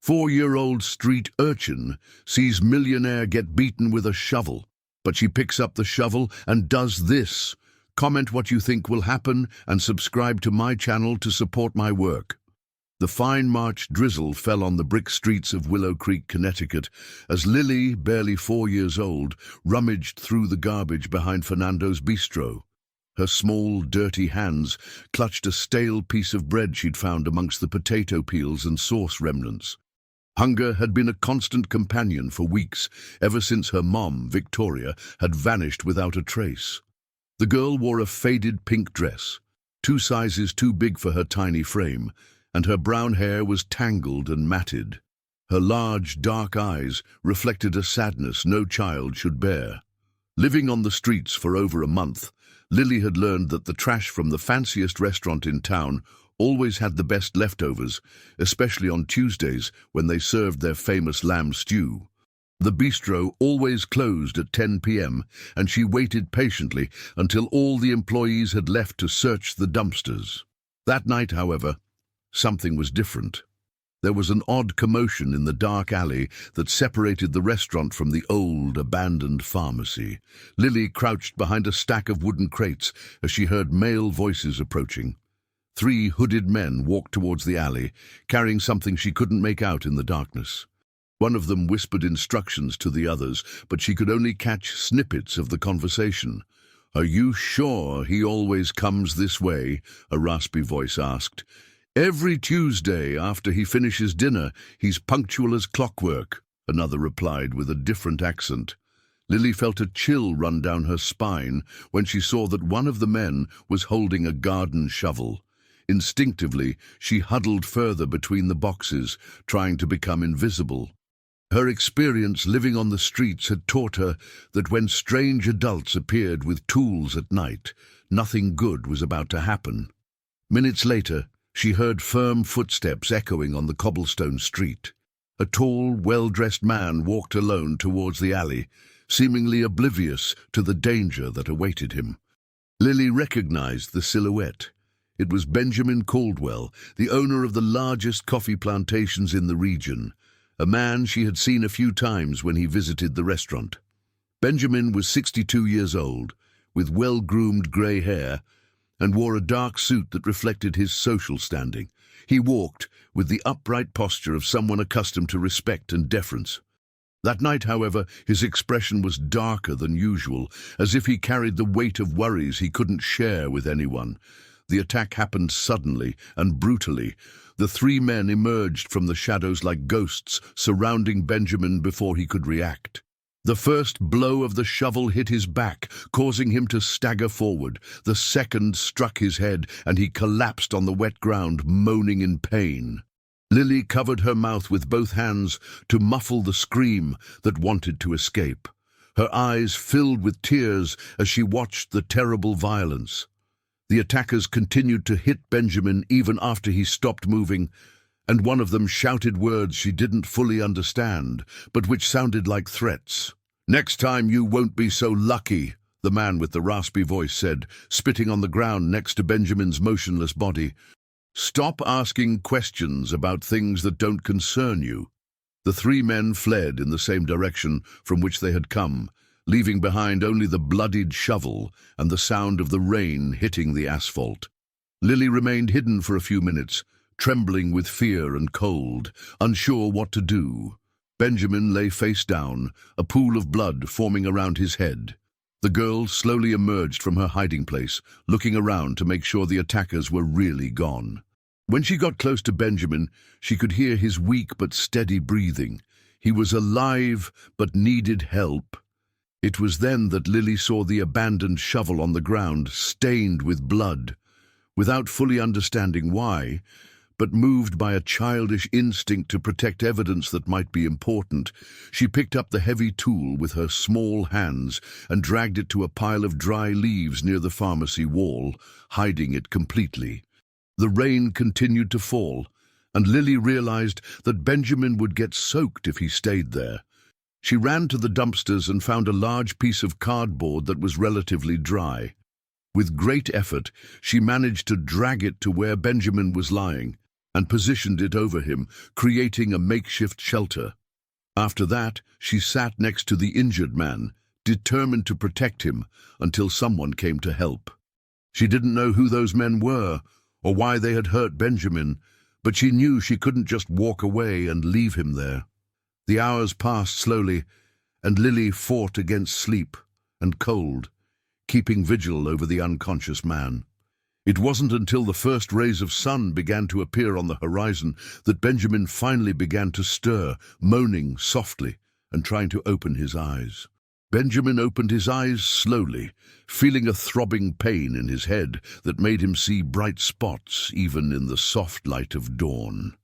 4-year-old street urchin sees millionaire get beaten with a shovel, but she picks up the shovel and does this. Comment what you think will happen and subscribe to my channel to support my work. The fine March drizzle fell on the brick streets of Willow Creek, Connecticut, as Lily, barely 4 years old, rummaged through the garbage behind Fernando's bistro. Her small, dirty hands clutched a stale piece of bread she'd found amongst the potato peels and sauce remnants. Hunger had been a constant companion for weeks, ever since her mom, Victoria, had vanished without a trace. The girl wore a faded pink dress, 2 sizes too big for her tiny frame, and her brown hair was tangled and matted. Her large, dark eyes reflected a sadness no child should bear. Living on the streets for over a month, Lily had learned that the trash from the fanciest restaurant in town always had the best leftovers, especially on Tuesdays when they served their famous lamb stew. The bistro always closed at 10 p.m., and she waited patiently until all the employees had left to search the dumpsters. That night, however, something was different. There was an odd commotion in the dark alley that separated the restaurant from the old, abandoned pharmacy. Lily crouched behind a stack of wooden crates as she heard male voices approaching. 3 hooded men walked towards the alley, carrying something she couldn't make out in the darkness. One of them whispered instructions to the others, but she could only catch snippets of the conversation. "Are you sure he always comes this way?" a raspy voice asked. "Every Tuesday after he finishes dinner, he's punctual as clockwork," another replied with a different accent. Lily felt a chill run down her spine when she saw that one of the men was holding a garden shovel. Instinctively, she huddled further between the boxes, trying to become invisible. Her experience living on the streets had taught her that when strange adults appeared with tools at night, nothing good was about to happen. Minutes later, she heard firm footsteps echoing on the cobblestone street. A tall, well-dressed man walked alone towards the alley, seemingly oblivious to the danger that awaited him. Lily recognized the silhouette. It was Benjamin Caldwell, the owner of the largest coffee plantations in the region, a man she had seen a few times when he visited the restaurant. Benjamin was 62 years old, with well-groomed grey hair, and wore a dark suit that reflected his social standing. He walked with the upright posture of someone accustomed to respect and deference. That night, however, his expression was darker than usual, as if he carried the weight of worries he couldn't share with anyone. The attack happened suddenly and brutally. The 3 men emerged from the shadows like ghosts, surrounding Benjamin before he could react. The first blow of the shovel hit his back, causing him to stagger forward. The second struck his head, and he collapsed on the wet ground, moaning in pain. Lily covered her mouth with both hands to muffle the scream that wanted to escape. Her eyes filled with tears as she watched the terrible violence. The attackers continued to hit Benjamin even after he stopped moving, and one of them shouted words she didn't fully understand, but which sounded like threats. "Next time you won't be so lucky," the man with the raspy voice said, spitting on the ground next to Benjamin's motionless body. "Stop asking questions about things that don't concern you." The 3 men fled in the same direction from which they had come, leaving behind only the bloodied shovel and the sound of the rain hitting the asphalt. Lily remained hidden for a few minutes, trembling with fear and cold, unsure what to do. Benjamin lay face down, a pool of blood forming around his head. The girl slowly emerged from her hiding place, looking around to make sure the attackers were really gone. When she got close to Benjamin, she could hear his weak but steady breathing. He was alive but needed help. It was then that Lily saw the abandoned shovel on the ground, stained with blood. Without fully understanding why, but moved by a childish instinct to protect evidence that might be important, she picked up the heavy tool with her small hands and dragged it to a pile of dry leaves near the pharmacy wall, hiding it completely. The rain continued to fall, and Lily realized that Benjamin would get soaked if he stayed there. She ran to the dumpsters and found a large piece of cardboard that was relatively dry. With great effort, she managed to drag it to where Benjamin was lying. and positioned it over him, creating a makeshift shelter. After that, she sat next to the injured man, determined to protect him until someone came to help. She didn't know who those men were or why they had hurt Benjamin, but she knew she couldn't just walk away and leave him there. The hours passed slowly, and Lily fought against sleep and cold, keeping vigil over the unconscious man. It wasn't until the first rays of sun began to appear on the horizon that Benjamin finally began to stir, moaning softly and trying to open his eyes. Benjamin opened his eyes slowly, feeling a throbbing pain in his head that made him see bright spots even in the soft light of dawn.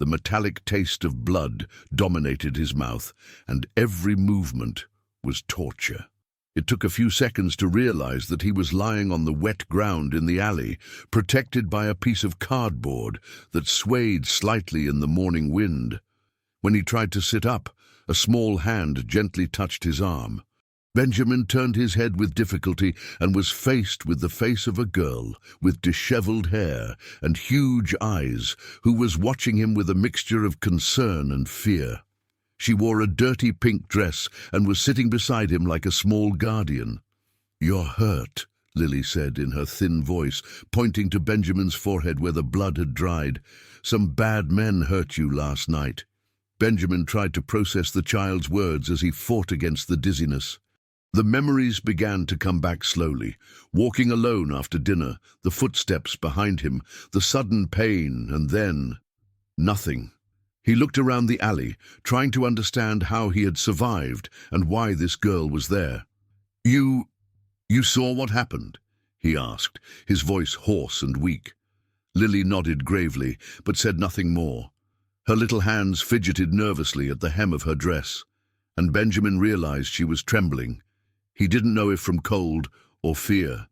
The metallic taste of blood dominated his mouth, and every movement was torture. It took a few seconds to realize that he was lying on the wet ground in the alley, protected by a piece of cardboard that swayed slightly in the morning wind. When he tried to sit up, a small hand gently touched his arm. Benjamin turned his head with difficulty and was faced with the face of a girl with disheveled hair and huge eyes who was watching him with a mixture of concern and fear. She wore a dirty pink dress and was sitting beside him like a small guardian. "You're hurt," Lily said in her thin voice, pointing to Benjamin's forehead where the blood had dried. "Some bad men hurt you last night." Benjamin tried to process the child's words as he fought against the dizziness. The memories began to come back slowly, walking alone after dinner, the footsteps behind him, the sudden pain, and then nothing. He looked around the alley, trying to understand how he had survived and why this girl was there. You saw what happened?" he asked, his voice hoarse and weak. Lily nodded gravely, but said nothing more. Her little hands fidgeted nervously at the hem of her dress, and Benjamin realized she was trembling. He didn't know if from cold or fear.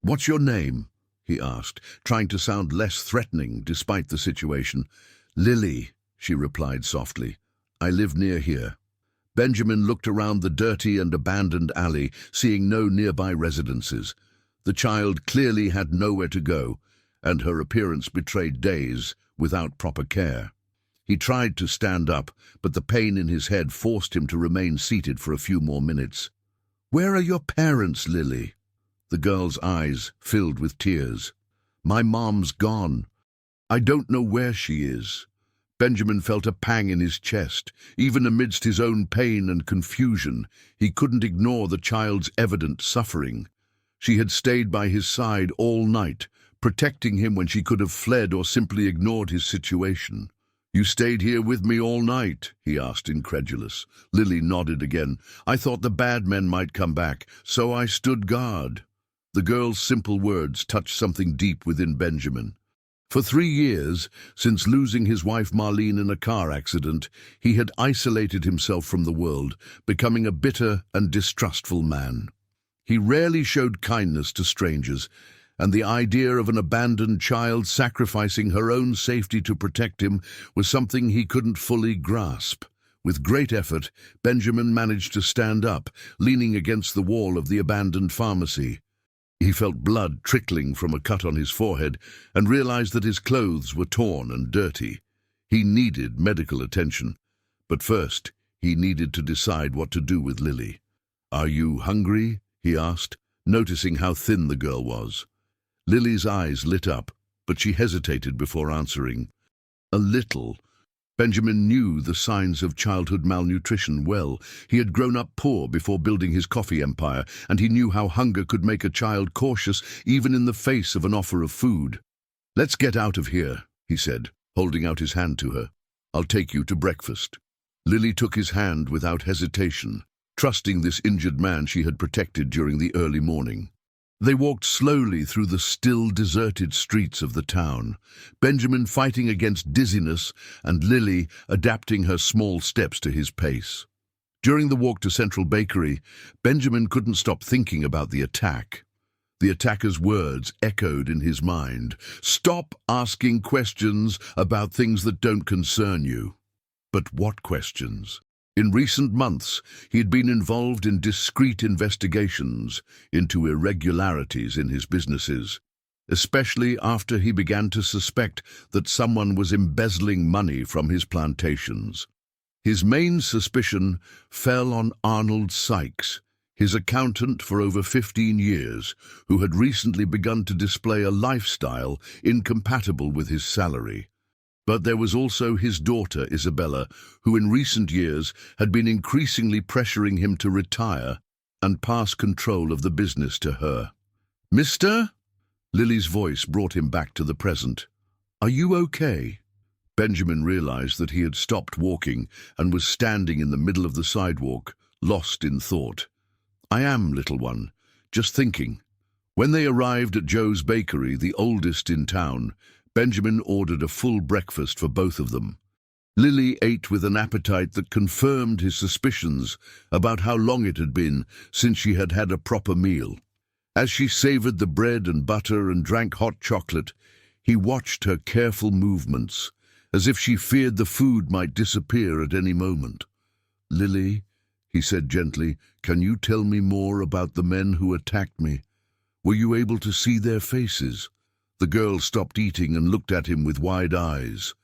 "What's your name?" he asked, trying to sound less threatening despite the situation. "Lily," she replied softly. "I live near here." Benjamin looked around the dirty and abandoned alley, seeing no nearby residences. The child clearly had nowhere to go, and her appearance betrayed days without proper care. He tried to stand up, but the pain in his head forced him to remain seated for a few more minutes. "Where are your parents, Lily?" The girl's eyes filled with tears. "My mom's gone. I don't know where she is." Benjamin felt a pang in his chest. Even amidst his own pain and confusion, he couldn't ignore the child's evident suffering. She had stayed by his side all night, protecting him when she could have fled or simply ignored his situation. "You stayed here with me all night?" he asked, incredulous. Lily nodded again. "I thought the bad men might come back, so I stood guard." The girl's simple words touched something deep within Benjamin. For 3 years, since losing his wife Marlene in a car accident, he had isolated himself from the world, becoming a bitter and distrustful man. He rarely showed kindness to strangers, and the idea of an abandoned child sacrificing her own safety to protect him was something he couldn't fully grasp. With great effort, Benjamin managed to stand up, leaning against the wall of the abandoned pharmacy. He felt blood trickling from a cut on his forehead and realized that his clothes were torn and dirty. He needed medical attention, but first he needed to decide what to do with Lily. "Are you hungry?" he asked, noticing how thin the girl was. Lily's eyes lit up, but she hesitated before answering. "A little." Benjamin knew the signs of childhood malnutrition well. He had grown up poor before building his coffee empire, and he knew how hunger could make a child cautious even in the face of an offer of food. "Let's get out of here," he said, holding out his hand to her. "I'll take you to breakfast." Lily took his hand without hesitation, trusting this injured man she had protected during the early morning. They walked slowly through the still deserted streets of the town, Benjamin fighting against dizziness and Lily adapting her small steps to his pace. During the walk to Central Bakery, Benjamin couldn't stop thinking about the attack. The attacker's words echoed in his mind. "Stop asking questions about things that don't concern you." But what questions? In recent months, he had been involved in discreet investigations into irregularities in his businesses. especially after he began to suspect that someone was embezzling money from his plantations. His main suspicion fell on Arnold Sykes, his accountant for over 15 years, who had recently begun to display a lifestyle incompatible with his salary. But there was also his daughter, Isabella, who in recent years had been increasingly pressuring him to retire and pass control of the business to her. "Mister?" Lily's voice brought him back to the present. "Are you okay?" Benjamin realized that he had stopped walking and was standing in the middle of the sidewalk, lost in thought. "I am, little one. Just thinking." When they arrived at Joe's bakery, the oldest in town, Benjamin ordered a full breakfast for both of them. Lily ate with an appetite that confirmed his suspicions about how long it had been since she had had a proper meal. As she savored the bread and butter and drank hot chocolate, he watched her careful movements, as if she feared the food might disappear at any moment. "Lily," he said gently, "can you tell me more about the men who attacked me? Were you able to see their faces?" The girl stopped eating and looked at him with wide eyes.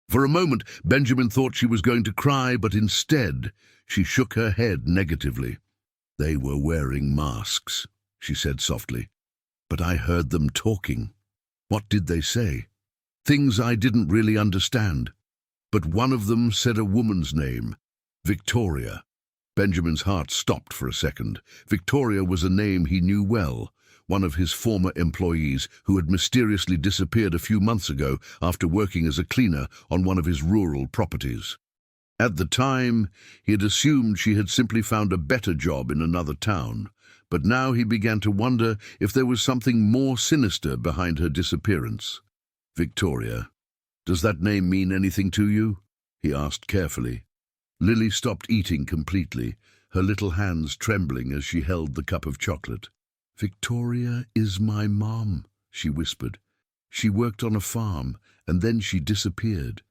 For a moment, Benjamin thought she was going to cry, but instead, she shook her head negatively. "They were wearing masks," she said softly. "But I heard them talking." "What did they say?" "Things I didn't really understand. But one of them said a woman's name, Victoria." Benjamin's heart stopped for a second. Victoria was a name he knew well, one of his former employees who had mysteriously disappeared a few months ago after working as a cleaner on one of his rural properties. At the time, he had assumed she had simply found a better job in another town, but now he began to wonder if there was something more sinister behind her disappearance. "Victoria, does that name mean anything to you?" he asked carefully. Lily stopped eating completely, her little hands trembling as she held the cup of chocolate. "Victoria is my mom," she whispered. "She worked on a farm, and then she disappeared.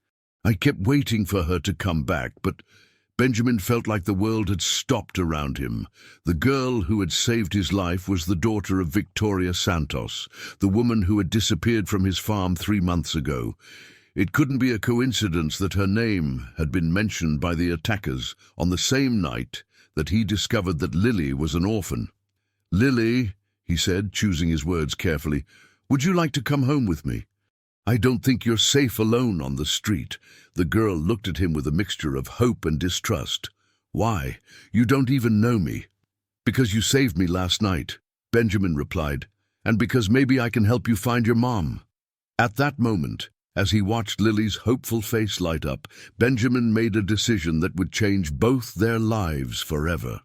I kept waiting for her to come back, but..." Benjamin felt like the world had stopped around him. The girl who had saved his life was the daughter of Victoria Santos, the woman who had disappeared from his farm 3 months ago. It couldn't be a coincidence that her name had been mentioned by the attackers on the same night that he discovered that Lily was an orphan. "Lily," he said, choosing his words carefully, "would you like to come home with me? I don't think you're safe alone on the street." The girl looked at him with a mixture of hope and distrust. "Why? You don't even know me." "Because you saved me last night," Benjamin replied, "and because maybe I can help you find your mom." At that moment, as he watched Lily's hopeful face light up, Benjamin made a decision that would change both their lives forever.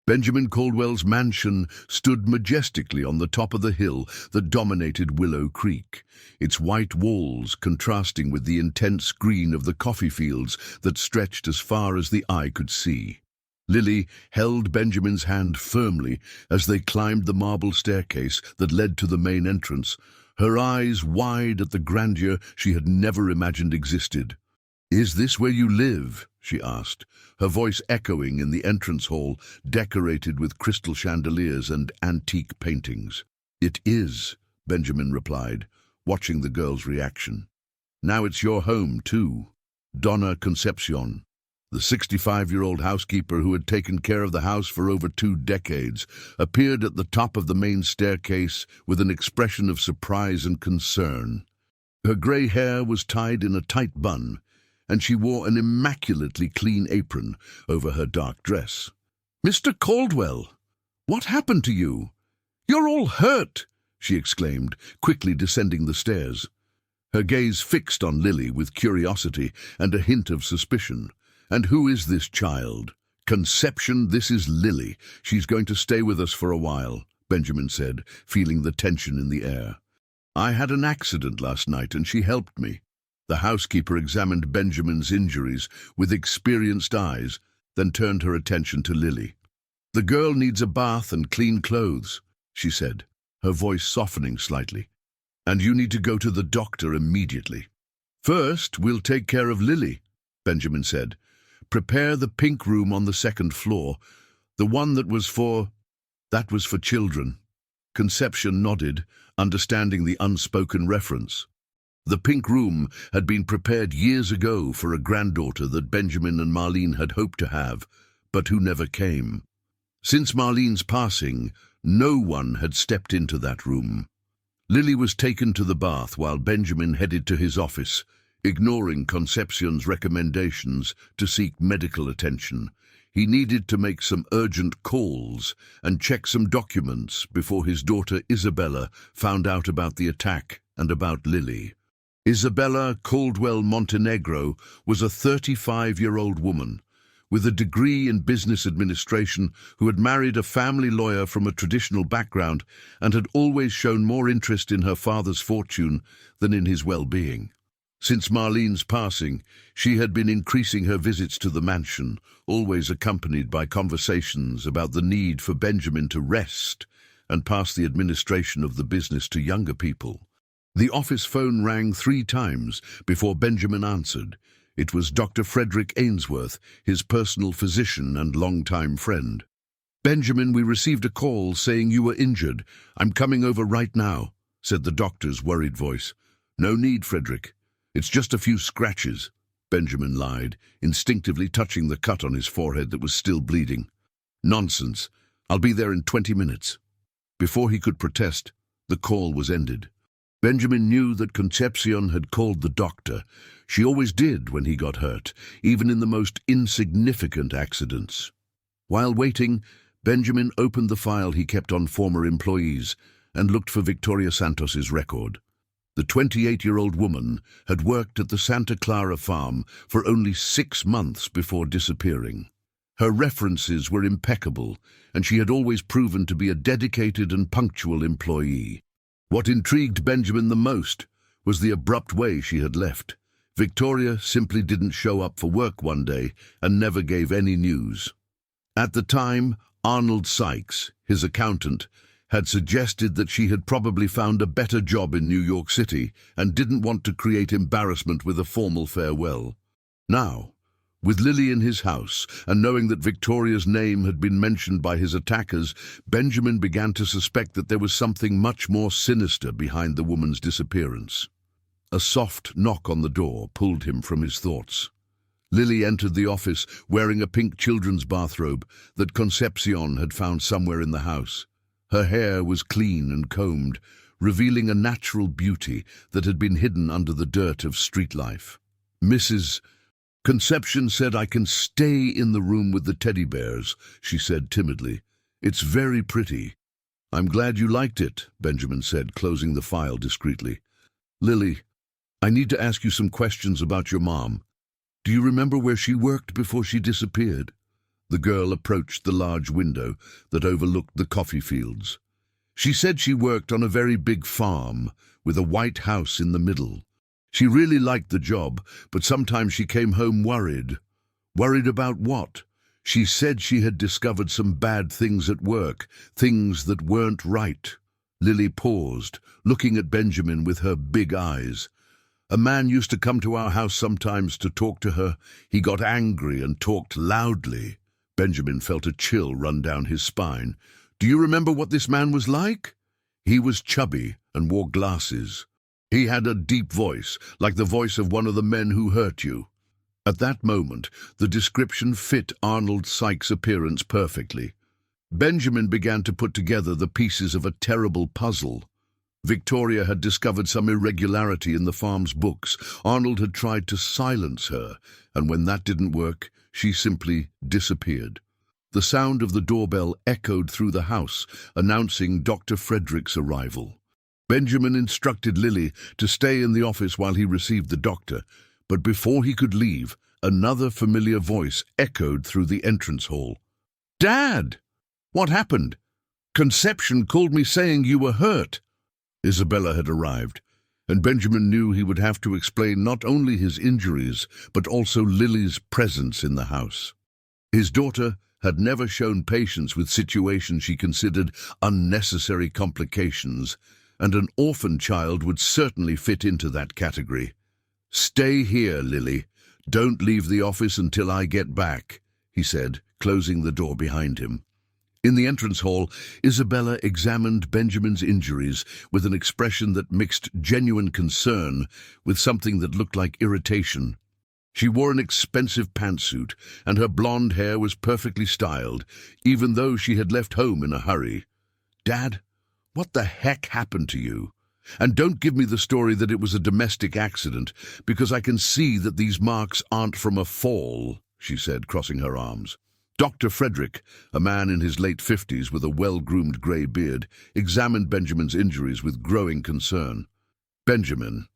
Benjamin Caldwell's mansion stood majestically on the top of the hill that dominated Willow Creek, its white walls contrasting with the intense green of the coffee fields that stretched as far as the eye could see. Lily held Benjamin's hand firmly as they climbed the marble staircase that led to the main entrance, her eyes wide at the grandeur she had never imagined existed. "Is this where you live?" she asked, her voice echoing in the entrance hall, decorated with crystal chandeliers and antique paintings. "It is," Benjamin replied, watching the girl's reaction. "Now it's your home, too." Donna Concepcion, the 65-year-old housekeeper who had taken care of the house for over 2 decades, appeared at the top of the main staircase with an expression of surprise and concern. Her grey hair was tied in a tight bun, and she wore an immaculately clean apron over her dark dress. "Mr. Caldwell, what happened to you? You're all hurt!" she exclaimed, quickly descending the stairs. Her gaze fixed on Lily with curiosity and a hint of suspicion. "And who is this child?" "Conception, this is Lily. She's going to stay with us for a while," Benjamin said, feeling the tension in the air. "I had an accident last night and she helped me." The housekeeper examined Benjamin's injuries with experienced eyes, then turned her attention to Lily. "The girl needs a bath and clean clothes," she said, her voice softening slightly. "And you need to go to the doctor immediately." "First, we'll take care of Lily," Benjamin said. "Prepare the pink room on the 2nd floor. The one that was for children." Conception nodded, understanding the unspoken reference. The pink room had been prepared years ago for a granddaughter that Benjamin and Marlene had hoped to have, but who never came. Since Marlene's passing, no one had stepped into that room. Lily was taken to the bath while Benjamin headed to his office, ignoring Concepcion's recommendations to seek medical attention. He needed to make some urgent calls and check some documents before his daughter Isabella found out about the attack and about Lily. Isabella Caldwell Montenegro was a 35-year-old woman with a degree in business administration who had married a family lawyer from a traditional background and had always shown more interest in her father's fortune than in his well-being. Since Marlene's passing, she had been increasing her visits to the mansion, always accompanied by conversations about the need for Benjamin to rest and pass the administration of the business to younger people. The office phone rang 3 times before Benjamin answered. It was Dr. Frederick Ainsworth, his personal physician and longtime friend. "Benjamin, we received a call saying you were injured. I'm coming over right now," said the doctor's worried voice. "No need, Frederick. It's just a few scratches," Benjamin lied, instinctively touching the cut on his forehead that was still bleeding. "Nonsense. I'll be there in 20 minutes. Before he could protest, the call was ended. Benjamin knew that Concepcion had called the doctor. She always did when he got hurt, even in the most insignificant accidents. While waiting, Benjamin opened the file he kept on former employees and looked for Victoria Santos's record. The 28-year-old woman had worked at the Santa Clara farm for only 6 months before disappearing. Her references were impeccable, and she had always proven to be a dedicated and punctual employee. What intrigued Benjamin the most was the abrupt way she had left. Victoria simply didn't show up for work one day and never gave any news. At the time, Arnold Sykes, his accountant, had suggested that she had probably found a better job in New York City and didn't want to create embarrassment with a formal farewell. Now, with Lily in his house and knowing that Victoria's name had been mentioned by his attackers, Benjamin began to suspect that there was something much more sinister behind the woman's disappearance. A soft knock on the door pulled him from his thoughts. Lily entered the office wearing a pink children's bathrobe that Concepcion had found somewhere in the house. Her hair was clean and combed, revealing a natural beauty that had been hidden under the dirt of street life. "Mrs. Concepcion said I can stay in the room with the teddy bears," she said timidly. "It's very pretty." "I'm glad you liked it," Benjamin said, closing the file discreetly. "Lily, I need to ask you some questions about your mom. Do you remember where she worked before she disappeared?" The girl approached the large window that overlooked the coffee fields. "She said she worked on a very big farm with a white house in the middle. She really liked the job, but sometimes she came home worried." "Worried about what?" "She said she had discovered some bad things at work, things that weren't right." Lily paused, looking at Benjamin with her big eyes. "A man used to come to our house sometimes to talk to her. He got angry and talked loudly." Benjamin felt a chill run down his spine. "Do you remember what this man was like?" "He was chubby and wore glasses. He had a deep voice, like the voice of one of the men who hurt you." At that moment, the description fit Arnold Sykes' appearance perfectly. Benjamin began to put together the pieces of a terrible puzzle. Victoria had discovered some irregularity in the farm's books. Arnold had tried to silence her, and when that didn't work, she simply disappeared. The sound of the doorbell echoed through the house, announcing Dr. Frederick's arrival. Benjamin instructed Lily to stay in the office while he received the doctor, but before he could leave, another familiar voice echoed through the entrance hall. "Dad! What happened? Concepcion called me saying you were hurt." Isabella had arrived, and Benjamin knew he would have to explain not only his injuries, but also Lily's presence in the house. His daughter had never shown patience with situations she considered unnecessary complications, and an orphan child would certainly fit into that category. "Stay here, Lily. Don't leave the office until I get back," he said, closing the door behind him. In the entrance hall, Isabella examined Benjamin's injuries with an expression that mixed genuine concern with something that looked like irritation. She wore an expensive pantsuit, and her blonde hair was perfectly styled, even though she had left home in a hurry. "Dad, what the heck happened to you? And don't give me the story that it was a domestic accident, because I can see that these marks aren't from a fall," she said, crossing her arms. Dr. Frederick, a man in his late 50s with a well-groomed grey beard, examined Benjamin's injuries with growing concern. "Benjamin,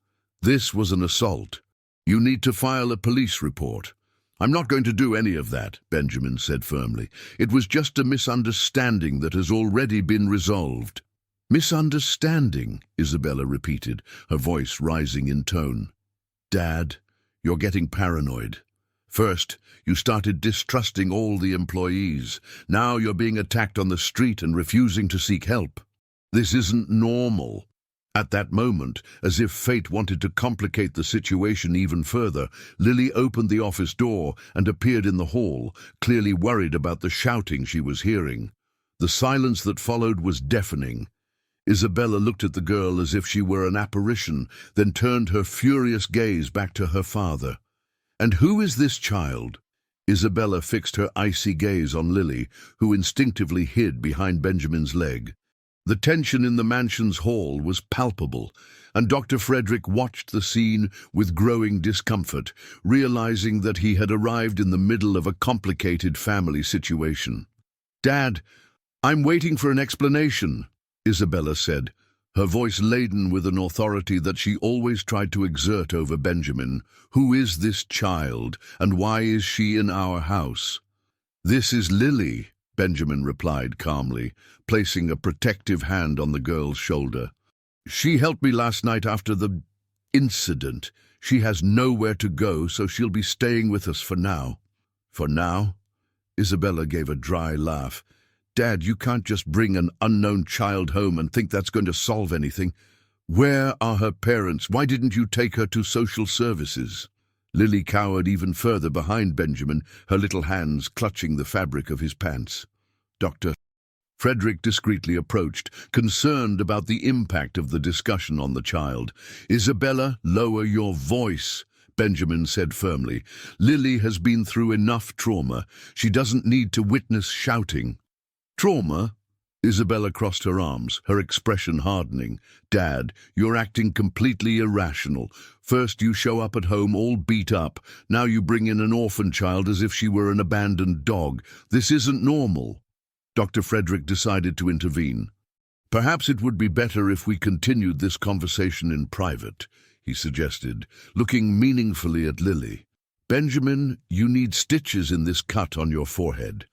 this was an assault. You need to file a police report." "I'm not going to do any of that," Benjamin said firmly. "It was just a misunderstanding that has already been resolved." "Misunderstanding," Isabella repeated, her voice rising in tone. "Dad, you're getting paranoid. First, you started distrusting all the employees. Now you're being attacked on the street and refusing to seek help. This isn't normal." At that moment, as if fate wanted to complicate the situation even further, Lily opened the office door and appeared in the hall, clearly worried about the shouting she was hearing. The silence that followed was deafening. Isabella looked at the girl as if she were an apparition, then turned her furious gaze back to her father. "And who is this child?" Isabella fixed her icy gaze on Lily, who instinctively hid behind Benjamin's leg. The tension in the mansion's hall was palpable, and Dr. Frederick watched the scene with growing discomfort, realizing that he had arrived in the middle of a complicated family situation. "Dad, I'm waiting for an explanation," Isabella said, her voice laden with an authority that she always tried to exert over Benjamin. "Who is this child, and why is she in our house?" "This is Lily," Benjamin replied calmly, placing a protective hand on the girl's shoulder. "She helped me last night after the incident. She has nowhere to go, so she'll be staying with us for now." "For now?" Isabella gave a dry laugh. "Dad, you can't just bring an unknown child home and think that's going to solve anything. Where are her parents? Why didn't you take her to social services?" Lily cowered even further behind Benjamin, her little hands clutching the fabric of his pants. Dr. Frederick discreetly approached, concerned about the impact of the discussion on the child. "Isabella, lower your voice," Benjamin said firmly. "Lily has been through enough trauma. She doesn't need to witness shouting." "Trauma?" Isabella crossed her arms, her expression hardening. "Dad, you're acting completely irrational. First you show up at home all beat up. Now you bring in an orphan child as if she were an abandoned dog. This isn't normal." Dr. Frederick decided to intervene. "Perhaps it would be better if we continued this conversation in private," he suggested, looking meaningfully at Lily. "Benjamin, you need stitches in this cut on your forehead.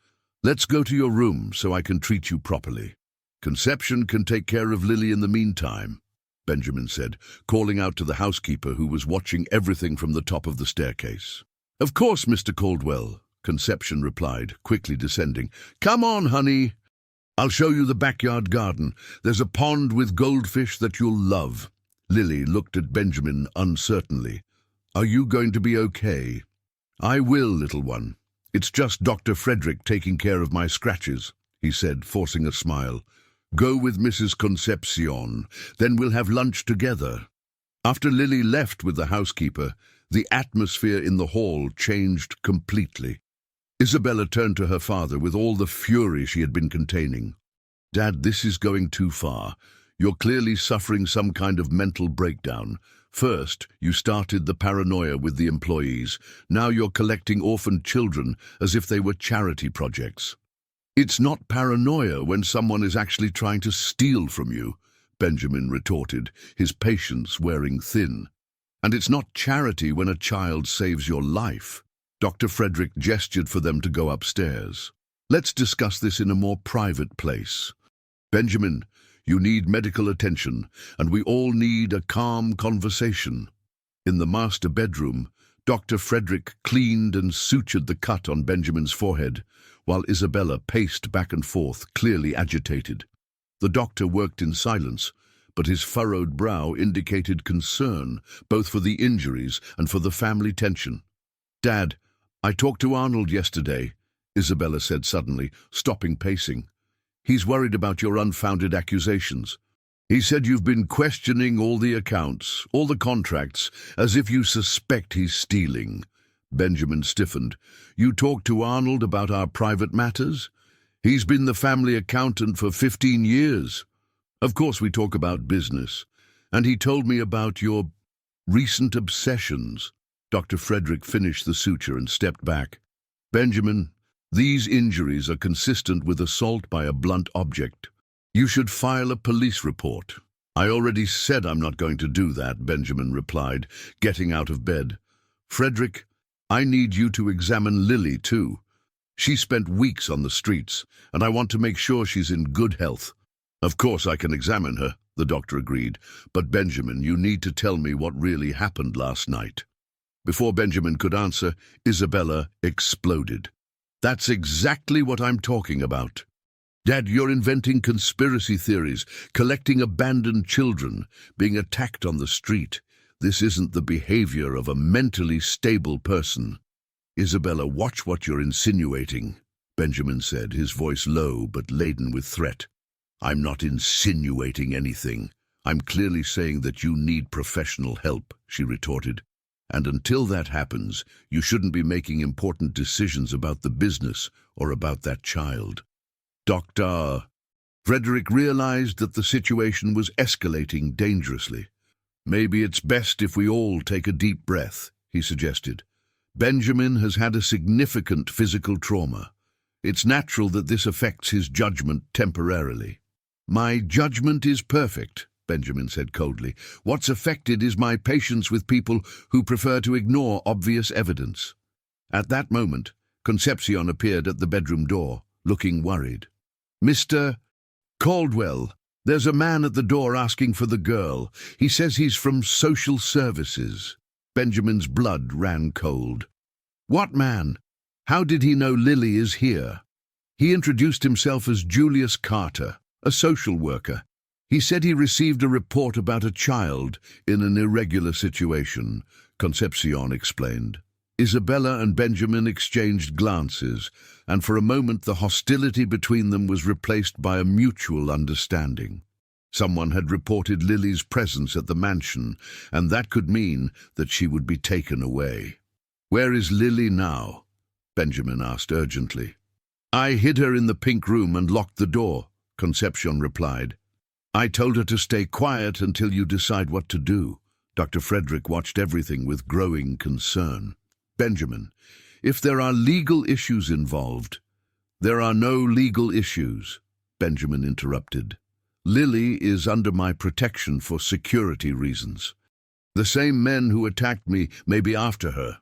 Let's go to your room so I can treat you properly. Conception can take care of Lily in the meantime," Benjamin said, calling out to the housekeeper who was watching everything from the top of the staircase. "Of course, Mr. Caldwell," Conception replied, quickly descending. "Come on, honey. I'll show you the backyard garden. There's a pond with goldfish that you'll love." Lily looked at Benjamin uncertainly. "Are you going to be okay?" "I will, little one. It's just Dr. Frederick taking care of my scratches," he said, forcing a smile. "Go with Mrs. Concepcion, then we'll have lunch together." After Lily left with the housekeeper, the atmosphere in the hall changed completely. Isabella turned to her father with all the fury she had been containing. "Dad, this is going too far. You're clearly suffering some kind of mental breakdown. First, you started the paranoia with the employees. Now you're collecting orphaned children as if they were charity projects." "It's not paranoia when someone is actually trying to steal from you," Benjamin retorted, his patience wearing thin. "And it's not charity when a child saves your life." Dr. Frederick gestured for them to go upstairs. "Let's discuss this in a more private place. Benjamin, you need medical attention, and we all need a calm conversation." In the master bedroom, Dr. Frederick cleaned and sutured the cut on Benjamin's forehead, while Isabella paced back and forth, clearly agitated. The doctor worked in silence, but his furrowed brow indicated concern, both for the injuries and for the family tension. "Dad, I talked to Arnold yesterday," Isabella said suddenly, stopping pacing. He's worried about your unfounded accusations. He said you've been questioning all the accounts, all the contracts, as if you suspect he's stealing. Benjamin stiffened. You talked to Arnold about our private matters? He's been the family accountant for 15 years. Of course we talk about business. And he told me about your recent obsessions. Dr. Frederick finished the suture and stepped back. Benjamin, these injuries are consistent with assault by a blunt object. You should file a police report. I already said I'm not going to do that, Benjamin replied, getting out of bed. Frederick, I need you to examine Lily too. She spent weeks on the streets, and I want to make sure she's in good health. Of course I can examine her, the doctor agreed, but Benjamin, you need to tell me what really happened last night. Before Benjamin could answer, Isabella exploded. That's exactly what I'm talking about. Dad, you're inventing conspiracy theories, collecting abandoned children, being attacked on the street. This isn't the behavior of a mentally stable person. Isabella, watch what you're insinuating, Benjamin said, his voice low but laden with threat. I'm not insinuating anything. I'm clearly saying that you need professional help, she retorted. And until that happens, you shouldn't be making important decisions about the business or about that child. Dr. Frederick realized that the situation was escalating dangerously. Maybe it's best if we all take a deep breath, he suggested. Benjamin has had a significant physical trauma. It's natural that this affects his judgment temporarily. My judgment is perfect, Benjamin said coldly. What's affected is my patience with people who prefer to ignore obvious evidence. At that moment, Concepcion appeared at the bedroom door, looking worried. Mr. Caldwell, there's a man at the door asking for the girl. He says he's from social services. Benjamin's blood ran cold. What man? How did he know Lily is here? He introduced himself as Julius Carter, a social worker. He said he received a report about a child in an irregular situation, Concepcion explained. Isabella and Benjamin exchanged glances, and for a moment the hostility between them was replaced by a mutual understanding. Someone had reported Lily's presence at the mansion, and that could mean that she would be taken away. Where is Lily now? Benjamin asked urgently. I hid her in the pink room and locked the door, Concepcion replied. I told her to stay quiet until you decide what to do. Dr. Frederick watched everything with growing concern. Benjamin, if there are legal issues involved, there are no legal issues, Benjamin interrupted. Lily is under my protection for security reasons. The same men who attacked me may be after her.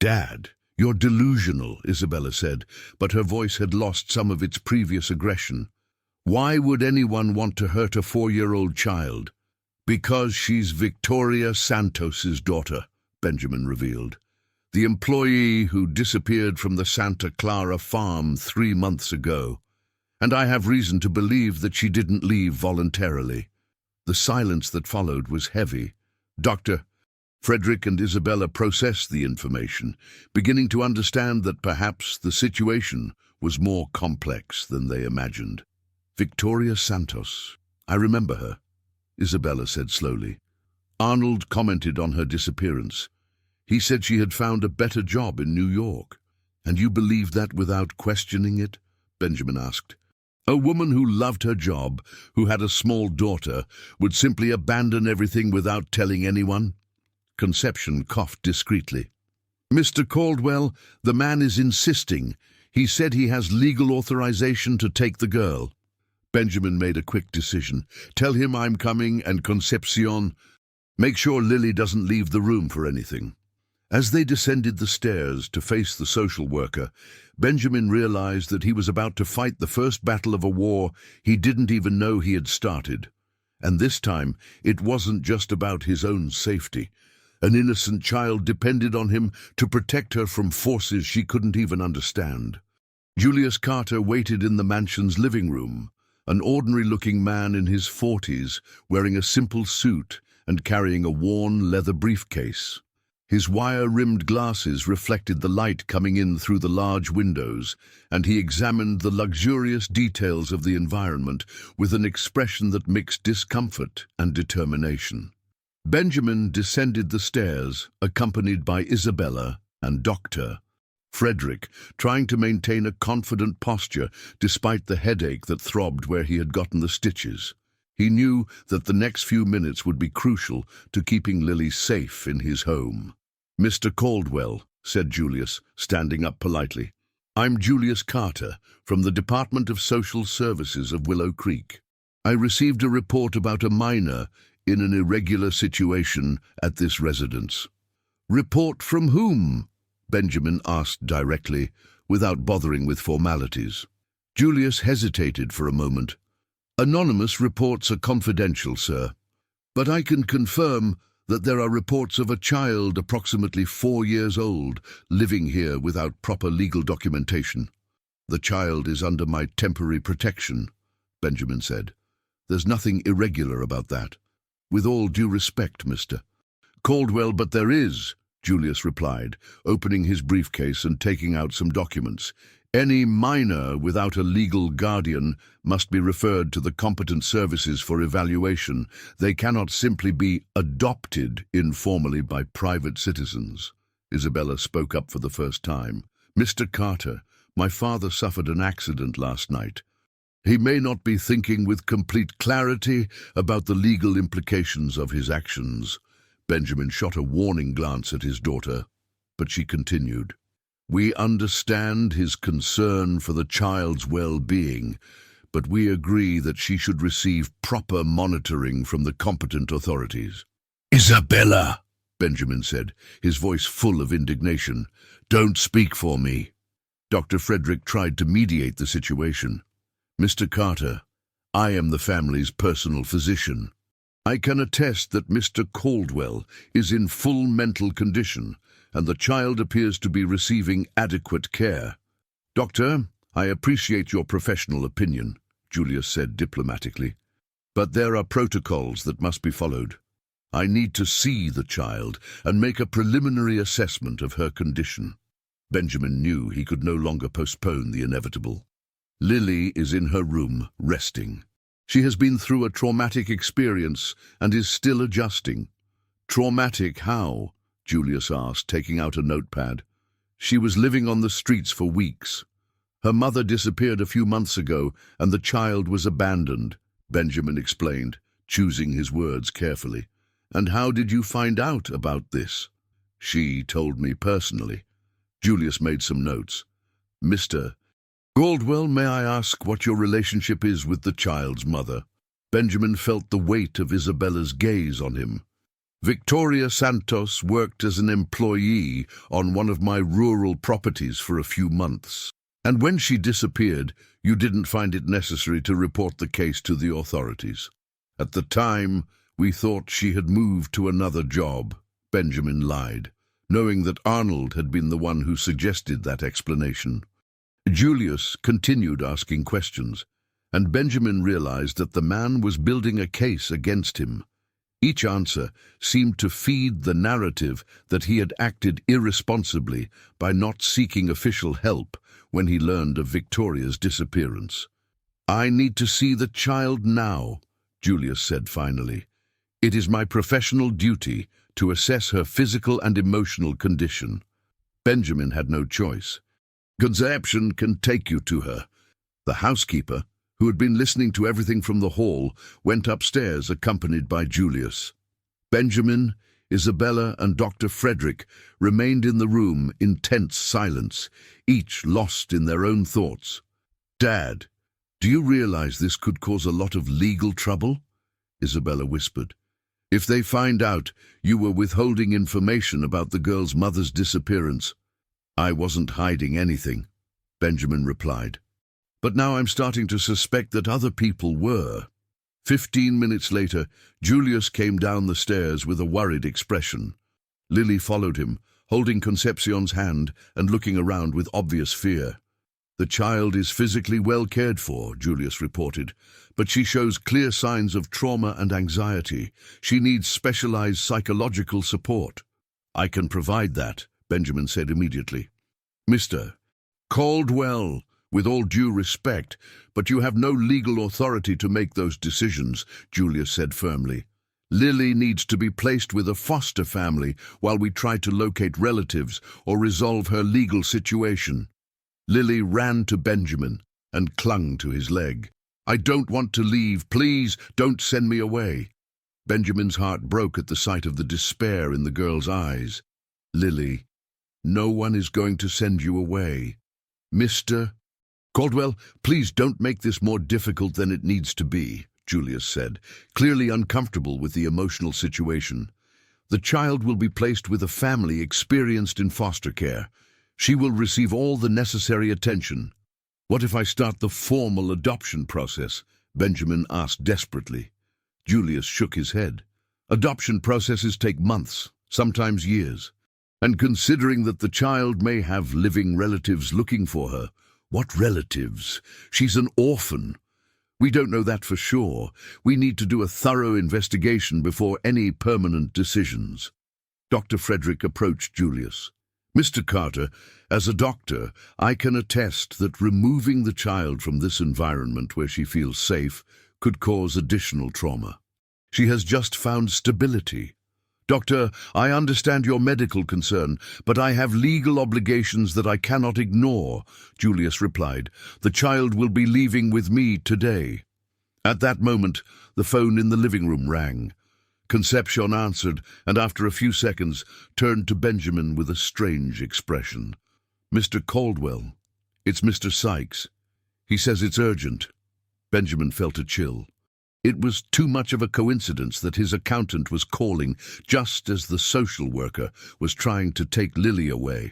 Dad, you're delusional, Isabella said, but her voice had lost some of its previous aggression. Why would anyone want to hurt a 4-year-old child? Because she's Victoria Santos's daughter, Benjamin revealed. The employee who disappeared from the Santa Clara farm 3 months ago. And I have reason to believe that she didn't leave voluntarily. The silence that followed was heavy. Dr. Frederick and Isabella processed the information, beginning to understand that perhaps the situation was more complex than they imagined. Victoria Santos. I remember her, Isabella said slowly. Arnold commented on her disappearance. He said she had found a better job in New York. And you believed that without questioning it? Benjamin asked. A woman who loved her job, who had a small daughter, would simply abandon everything without telling anyone? Concepcion coughed discreetly. Mr. Caldwell, the man is insisting. He said he has legal authorization to take the girl. Benjamin made a quick decision. Tell him I'm coming, and Concepcion, make sure Lily doesn't leave the room for anything. As they descended the stairs to face the social worker, Benjamin realized that he was about to fight the first battle of a war he didn't even know he had started. And this time, it wasn't just about his own safety. An innocent child depended on him to protect her from forces she couldn't even understand. Julius Carter waited in the mansion's living room, an ordinary-looking man in his 40s, wearing a simple suit and carrying a worn leather briefcase. His wire-rimmed glasses reflected the light coming in through the large windows, and he examined the luxurious details of the environment with an expression that mixed discomfort and determination. Benjamin descended the stairs, accompanied by Isabella and Dr. Frederick, trying to maintain a confident posture despite the headache that throbbed where he had gotten the stitches. He knew that the next few minutes would be crucial to keeping Lily safe in his home. "Mr. Caldwell," said Julius, standing up politely. "I'm Julius Carter, from the Department of Social Services of Willow Creek. I received a report about a minor in an irregular situation at this residence." "Report from whom?" Benjamin asked directly, without bothering with formalities. Julius hesitated for a moment. "Anonymous reports are confidential, sir. But I can confirm that there are reports of a child approximately 4 years old living here without proper legal documentation. The child is under my temporary protection," Benjamin said. "There's nothing irregular about that. With all due respect, Mr. Caldwell, but there is," Julius replied, opening his briefcase and taking out some documents. "Any minor without a legal guardian must be referred to the competent services for evaluation. They cannot simply be adopted informally by private citizens." Isabella spoke up for the first time. "Mr. Carter, my father suffered an accident last night. He may not be thinking with complete clarity about the legal implications of his actions." Benjamin shot a warning glance at his daughter, but she continued. "We understand his concern for the child's well-being, but we agree that she should receive proper monitoring from the competent authorities." "Isabella," Benjamin said, his voice full of indignation, "don't speak for me." Dr. Frederick tried to mediate the situation. "Mr. Carter, I am the family's personal physician. I can attest that Mr. Caldwell is in full mental condition, and the child appears to be receiving adequate care." "Doctor, I appreciate your professional opinion," Julius said diplomatically, "but there are protocols that must be followed. I need to see the child and make a preliminary assessment of her condition." Benjamin knew he could no longer postpone the inevitable. "Lily is in her room, resting. She has been through a traumatic experience and is still adjusting." "Traumatic how?" Julius asked, taking out a notepad. "She was living on the streets for weeks. Her mother disappeared a few months ago and the child was abandoned," Benjamin explained, choosing his words carefully. "And how did you find out about this?" "She told me personally." Julius made some notes. "Mr. Caldwell, may I ask what your relationship is with the child's mother?" Benjamin felt the weight of Isabella's gaze on him. "Victoria Santos worked as an employee on one of my rural properties for a few months. And when she disappeared, you didn't find it necessary to report the case to the authorities. At the time, we thought she had moved to another job," Benjamin lied, knowing that Arnold had been the one who suggested that explanation. Julius continued asking questions, and Benjamin realized that the man was building a case against him. Each answer seemed to feed the narrative that he had acted irresponsibly by not seeking official help when he learned of Victoria's disappearance. "I need to see the child now," Julius said finally. "It is my professional duty to assess her physical and emotional condition." Benjamin had no choice. "Conception can take you to her." The housekeeper, who had been listening to everything from the hall, went upstairs accompanied by Julius. Benjamin, Isabella, and Dr. Frederick remained in the room in tense silence, each lost in their own thoughts. "Dad, do you realize this could cause a lot of legal trouble?" Isabella whispered. "If they find out you were withholding information about the girl's mother's disappearance." "I wasn't hiding anything," Benjamin replied. "But now I'm starting to suspect that other people were." 15 minutes later, Julius came down the stairs with a worried expression. Lily followed him, holding Concepcion's hand and looking around with obvious fear. "The child is physically well cared for," Julius reported, "but she shows clear signs of trauma and anxiety. She needs specialized psychological support." I can provide that, Benjamin said immediately. Mr. Caldwell, with all due respect, but you have no legal authority to make those decisions, Julius said firmly. Lily needs to be placed with a foster family while we try to locate relatives or resolve her legal situation. Lily ran to Benjamin and clung to his leg. I don't want to leave. Please don't send me away. Benjamin's heart broke at the sight of the despair in the girl's eyes. Lily, no one is going to send you away. Mr. Caldwell, please don't make this more difficult than it needs to be, Julius said, clearly uncomfortable with the emotional situation. The child will be placed with a family experienced in foster care. She will receive all the necessary attention. What if I start the formal adoption process? Benjamin asked desperately. Julius shook his head. Adoption processes take months, sometimes years. And considering that the child may have living relatives looking for her, what relatives? She's an orphan. We don't know that for sure. We need to do a thorough investigation before any permanent decisions. Dr. Frederick approached Julius. Mr. Carter, as a doctor, I can attest that removing the child from this environment where she feels safe could cause additional trauma. She has just found stability. Doctor, I understand your medical concern, but I have legal obligations that I cannot ignore, Julius replied. The child will be leaving with me today. At that moment, the phone in the living room rang. Concepcion answered, and after a few seconds, turned to Benjamin with a strange expression. Mr. Caldwell, it's Mr. Sykes. He says it's urgent. Benjamin felt a chill. It was too much of a coincidence that his accountant was calling just as the social worker was trying to take Lily away.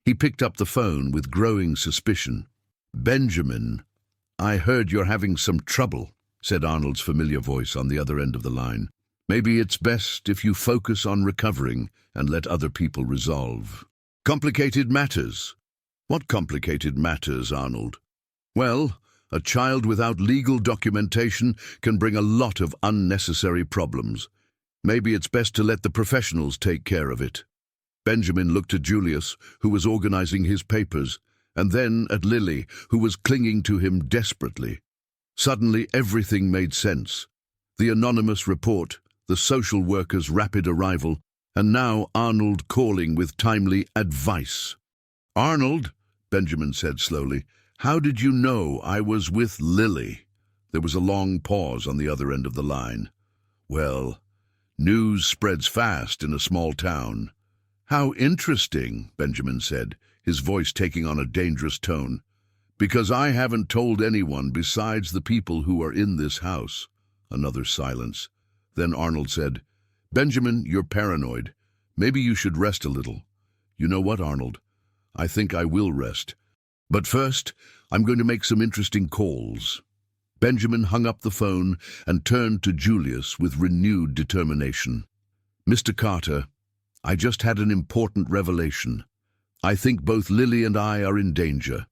He picked up the phone with growing suspicion. Benjamin, I heard you're having some trouble, said Arnold's familiar voice on the other end of the line. Maybe it's best if you focus on recovering and let other people resolve. Complicated matters. What complicated matters, Arnold? Well, a child without legal documentation can bring a lot of unnecessary problems. Maybe it's best to let the professionals take care of it. Benjamin looked at Julius, who was organizing his papers, and then at Lily, who was clinging to him desperately. Suddenly, everything made sense. The anonymous report, the social worker's rapid arrival, and now Arnold calling with timely advice. Arnold, Benjamin said slowly, how did you know I was with Lily? There was a long pause on the other end of the line. Well, news spreads fast in a small town. How interesting, Benjamin said, his voice taking on a dangerous tone. Because I haven't told anyone besides the people who are in this house. Another silence. Then Arnold said, Benjamin, you're paranoid. Maybe you should rest a little. You know what, Arnold? I think I will rest. But first, I'm going to make some interesting calls. Benjamin hung up the phone and turned to Julius with renewed determination. Mr. Carter, I just had an important revelation. I think both Lily and I are in danger,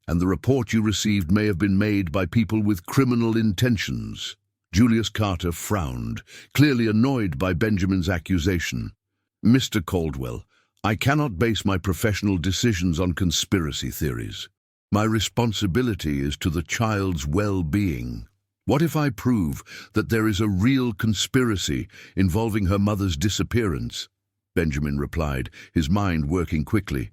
and the report you received may have been made by people with criminal intentions. Julius Carter frowned, clearly annoyed by Benjamin's accusation. Mr. Caldwell, I cannot base my professional decisions on conspiracy theories. My responsibility is to the child's well-being. What if I prove that there is a real conspiracy involving her mother's disappearance? Benjamin replied, his mind working quickly.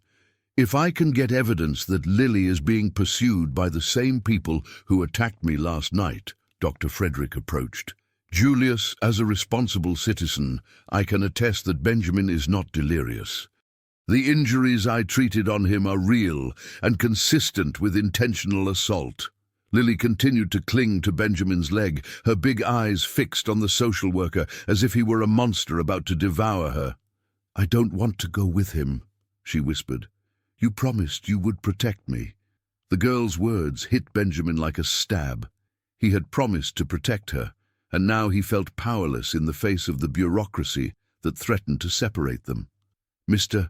If I can get evidence that Lily is being pursued by the same people who attacked me last night, Dr. Frederick approached. Julius, as a responsible citizen, I can attest that Benjamin is not delirious. The injuries I treated on him are real and consistent with intentional assault. Lily continued to cling to Benjamin's leg, her big eyes fixed on the social worker as if he were a monster about to devour her. I don't want to go with him, she whispered. You promised you would protect me. The girl's words hit Benjamin like a stab. He had promised to protect her, and now he felt powerless in the face of the bureaucracy that threatened to separate them. Mr.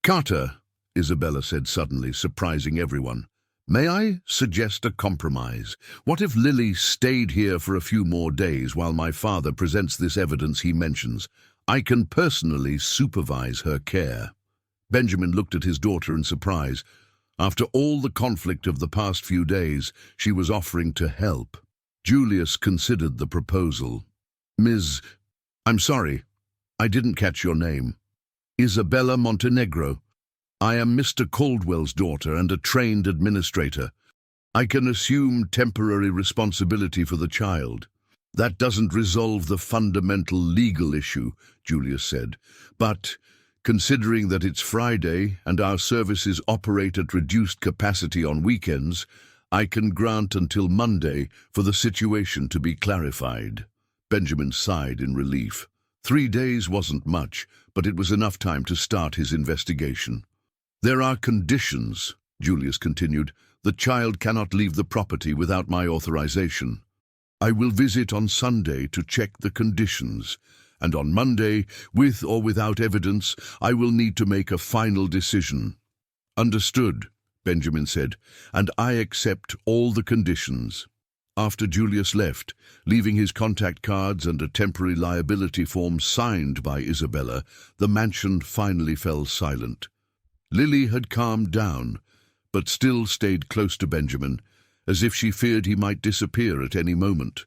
Carter, Isabella said suddenly, surprising everyone. May I suggest a compromise? What if Lily stayed here for a few more days while my father presents this evidence he mentions? I can personally supervise her care." Benjamin looked at his daughter in surprise. After all the conflict of the past few days, she was offering to help. Julius considered the proposal. I'm sorry, I didn't catch your name." "Isabella Montenegro. I am Mr. Caldwell's daughter and a trained administrator. I can assume temporary responsibility for the child." "That doesn't resolve the fundamental legal issue," Julius said. "But considering that it's Friday and our services operate at reduced capacity on weekends, I can grant until Monday for the situation to be clarified." Benjamin sighed in relief. 3 days wasn't much, but it was enough time to start his investigation. "There are conditions," Julius continued. "The child cannot leave the property without my authorization. I will visit on Sunday to check the conditions, and on Monday, with or without evidence, I will need to make a final decision." "Understood," Benjamin said, "and I accept all the conditions." After Julius left, leaving his contact cards and a temporary liability form signed by Isabella, the mansion finally fell silent. Lily had calmed down, but still stayed close to Benjamin, as if she feared he might disappear at any moment.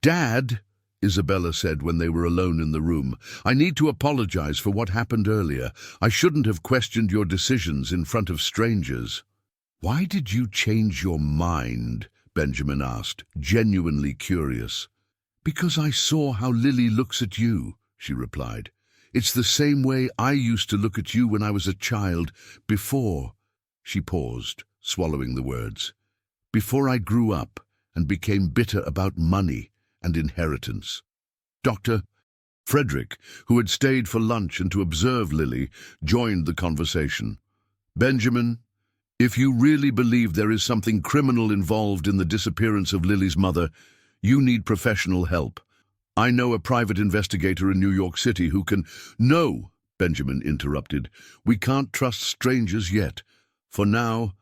"Dad," Isabella said when they were alone in the room, "I need to apologize for what happened earlier. I shouldn't have questioned your decisions in front of strangers." "Why did you change your mind?" Benjamin asked, genuinely curious. "Because I saw how Lily looks at you," she replied. "It's the same way I used to look at you when I was a child, before—" She paused, swallowing the words. "Before I grew up and became bitter about money and inheritance." Dr. Frederick, who had stayed for lunch and to observe Lily, joined the conversation. "Benjamin, if you really believe there is something criminal involved in the disappearance of Lily's mother, you need professional help. I know a private investigator in New York City who can—" "No," Benjamin interrupted. "We can't trust strangers yet. For now,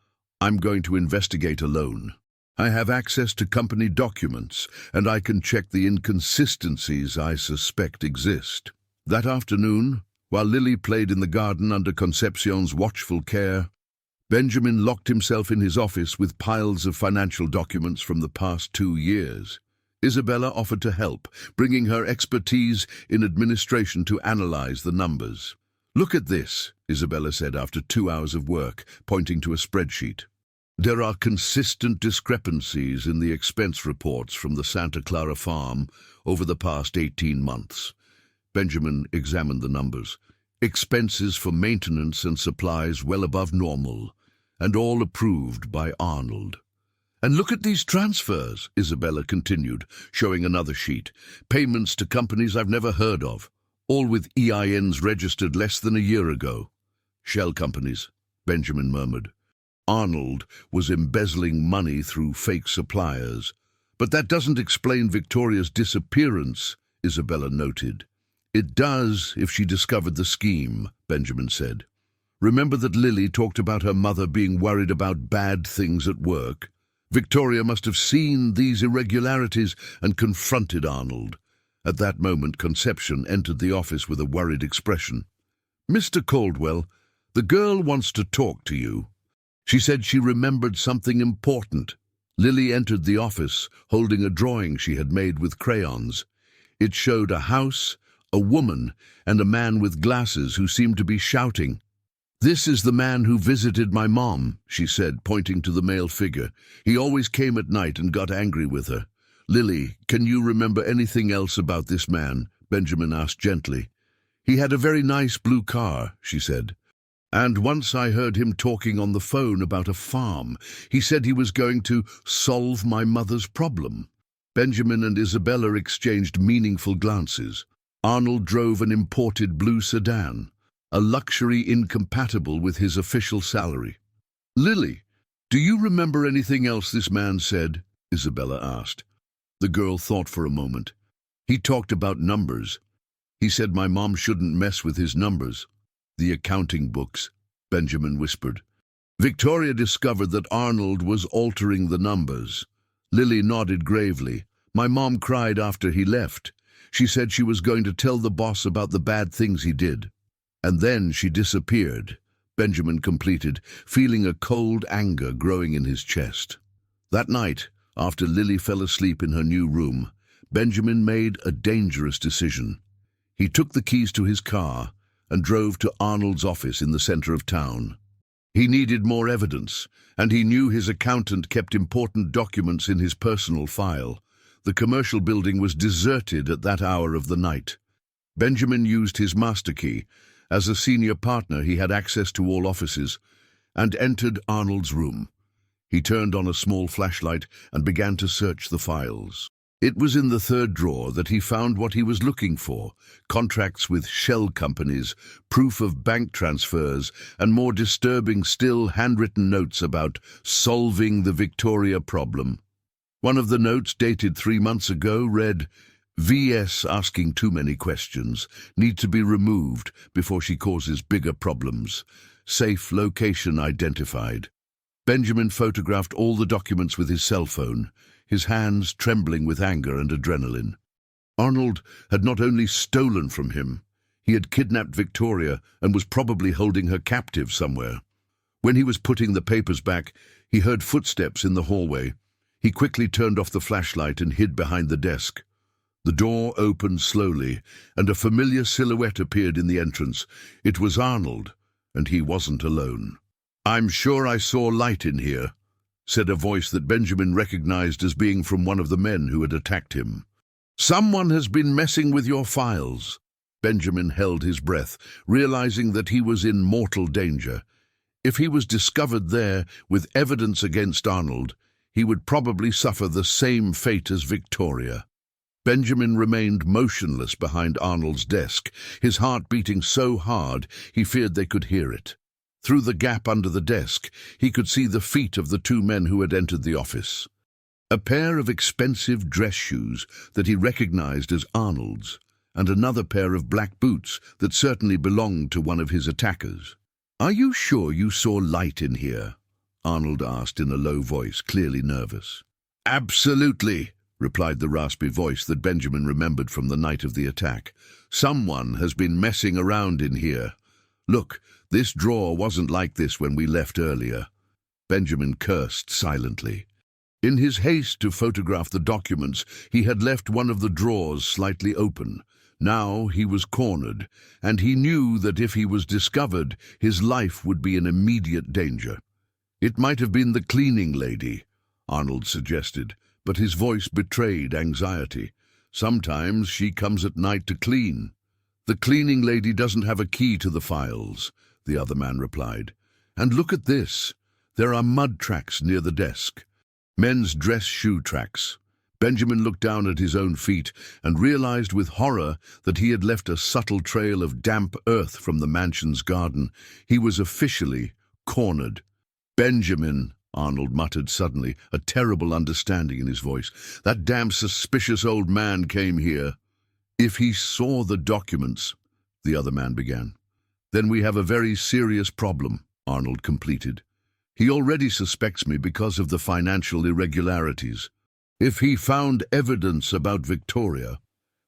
I'm going to investigate alone. I have access to company documents, and I can check the inconsistencies I suspect exist." That afternoon, while Lily played in the garden under Concepcion's watchful care, Benjamin locked himself in his office with piles of financial documents from the past 2 years. Isabella offered to help, bringing her expertise in administration to analyze the numbers. "Look at this," Isabella said after 2 hours of work, pointing to a spreadsheet. "There are consistent discrepancies in the expense reports from the Santa Clara farm over the past 18 months. Benjamin examined the numbers. Expenses for maintenance and supplies well above normal, and all approved by Arnold. "And look at these transfers," Isabella continued, showing another sheet. "Payments to companies I've never heard of, all with EINs registered less than a year ago." "Shell companies," Benjamin murmured. Arnold was embezzling money through fake suppliers. "But that doesn't explain Victoria's disappearance," Isabella noted. "It does if she discovered the scheme," Benjamin said. "Remember that Lily talked about her mother being worried about bad things at work? Victoria must have seen these irregularities and confronted Arnold." At that moment, Concepcion entered the office with a worried expression. "Mr. Caldwell, the girl wants to talk to you. She said she remembered something important." Lily entered the office, holding a drawing she had made with crayons. It showed a house, a woman, and a man with glasses who seemed to be shouting. "This is the man who visited my mom," she said, pointing to the male figure. "He always came at night and got angry with her." "Lily, can you remember anything else about this man?" Benjamin asked gently. "He had a very nice blue car," she said. "And once I heard him talking on the phone about a farm. He said he was going to solve my mother's problem." Benjamin and Isabella exchanged meaningful glances. Arnold drove an imported blue sedan, a luxury incompatible with his official salary. "Lily, do you remember anything else this man said?" Isabella asked. The girl thought for a moment. "He talked about numbers. He said my mom shouldn't mess with his numbers." "The accounting books," Benjamin whispered. Victoria discovered that Arnold was altering the numbers. Lily nodded gravely. "My mom cried after he left. She said she was going to tell the boss about the bad things he did. And then she disappeared, Benjamin completed, feeling a cold anger growing in his chest. That night, after Lily fell asleep in her new room, Benjamin made a dangerous decision. He took the keys to his car and drove to Arnold's office in the center of town. He needed more evidence, and he knew his accountant kept important documents in his personal file. The commercial building was deserted at that hour of the night. Benjamin used his master key. As a senior partner, he had access to all offices, and entered Arnold's room. He turned on a small flashlight and began to search the files. It was in the third drawer that he found what he was looking for: contracts with shell companies, proof of bank transfers, and more disturbing still, handwritten notes about solving the Victoria problem. One of the notes, dated 3 months ago, read, "VS asking too many questions, need to be removed before she causes bigger problems. Safe location identified." Benjamin photographed all the documents with his cell phone, his hands trembling with anger and adrenaline. Arnold had not only stolen from him, he had kidnapped Victoria and was probably holding her captive somewhere. When he was putting the papers back, he heard footsteps in the hallway. He quickly turned off the flashlight and hid behind the desk. The door opened slowly, and a familiar silhouette appeared in the entrance. It was Arnold, and he wasn't alone. "I'm sure I saw light in here," said a voice that Benjamin recognized as being from one of the men who had attacked him. "Someone has been messing with your files." Benjamin held his breath, realizing that he was in mortal danger. If he was discovered there with evidence against Arnold, he would probably suffer the same fate as Victoria. Benjamin remained motionless behind Arnold's desk, his heart beating so hard he feared they could hear it. Through the gap under the desk, he could see the feet of the 2 men who had entered the office. A pair of expensive dress shoes that he recognized as Arnold's, and another pair of black boots that certainly belonged to one of his attackers. "Are you sure you saw light in here?" Arnold asked in a low voice, clearly nervous. "Absolutely," replied the raspy voice that Benjamin remembered from the night of the attack. "Someone has been messing around in here. Look, this drawer wasn't like this when we left earlier." Benjamin cursed silently. In his haste to photograph the documents, he had left one of the drawers slightly open. Now he was cornered, and he knew that if he was discovered, his life would be in immediate danger. "It might have been the cleaning lady," Arnold suggested, but his voice betrayed anxiety. "Sometimes she comes at night to clean." "The cleaning lady doesn't have a key to the files," the other man replied. "And look at this. There are mud tracks near the desk. Men's dress shoe tracks." Benjamin looked down at his own feet and realized with horror that he had left a subtle trail of damp earth from the mansion's garden. He was officially cornered. "Benjamin," Arnold muttered suddenly, a terrible understanding in his voice. "That damn suspicious old man came here." "If he saw the documents," the other man began. "Then we have a very serious problem," Arnold completed. "He already suspects me because of the financial irregularities. If he found evidence about Victoria—"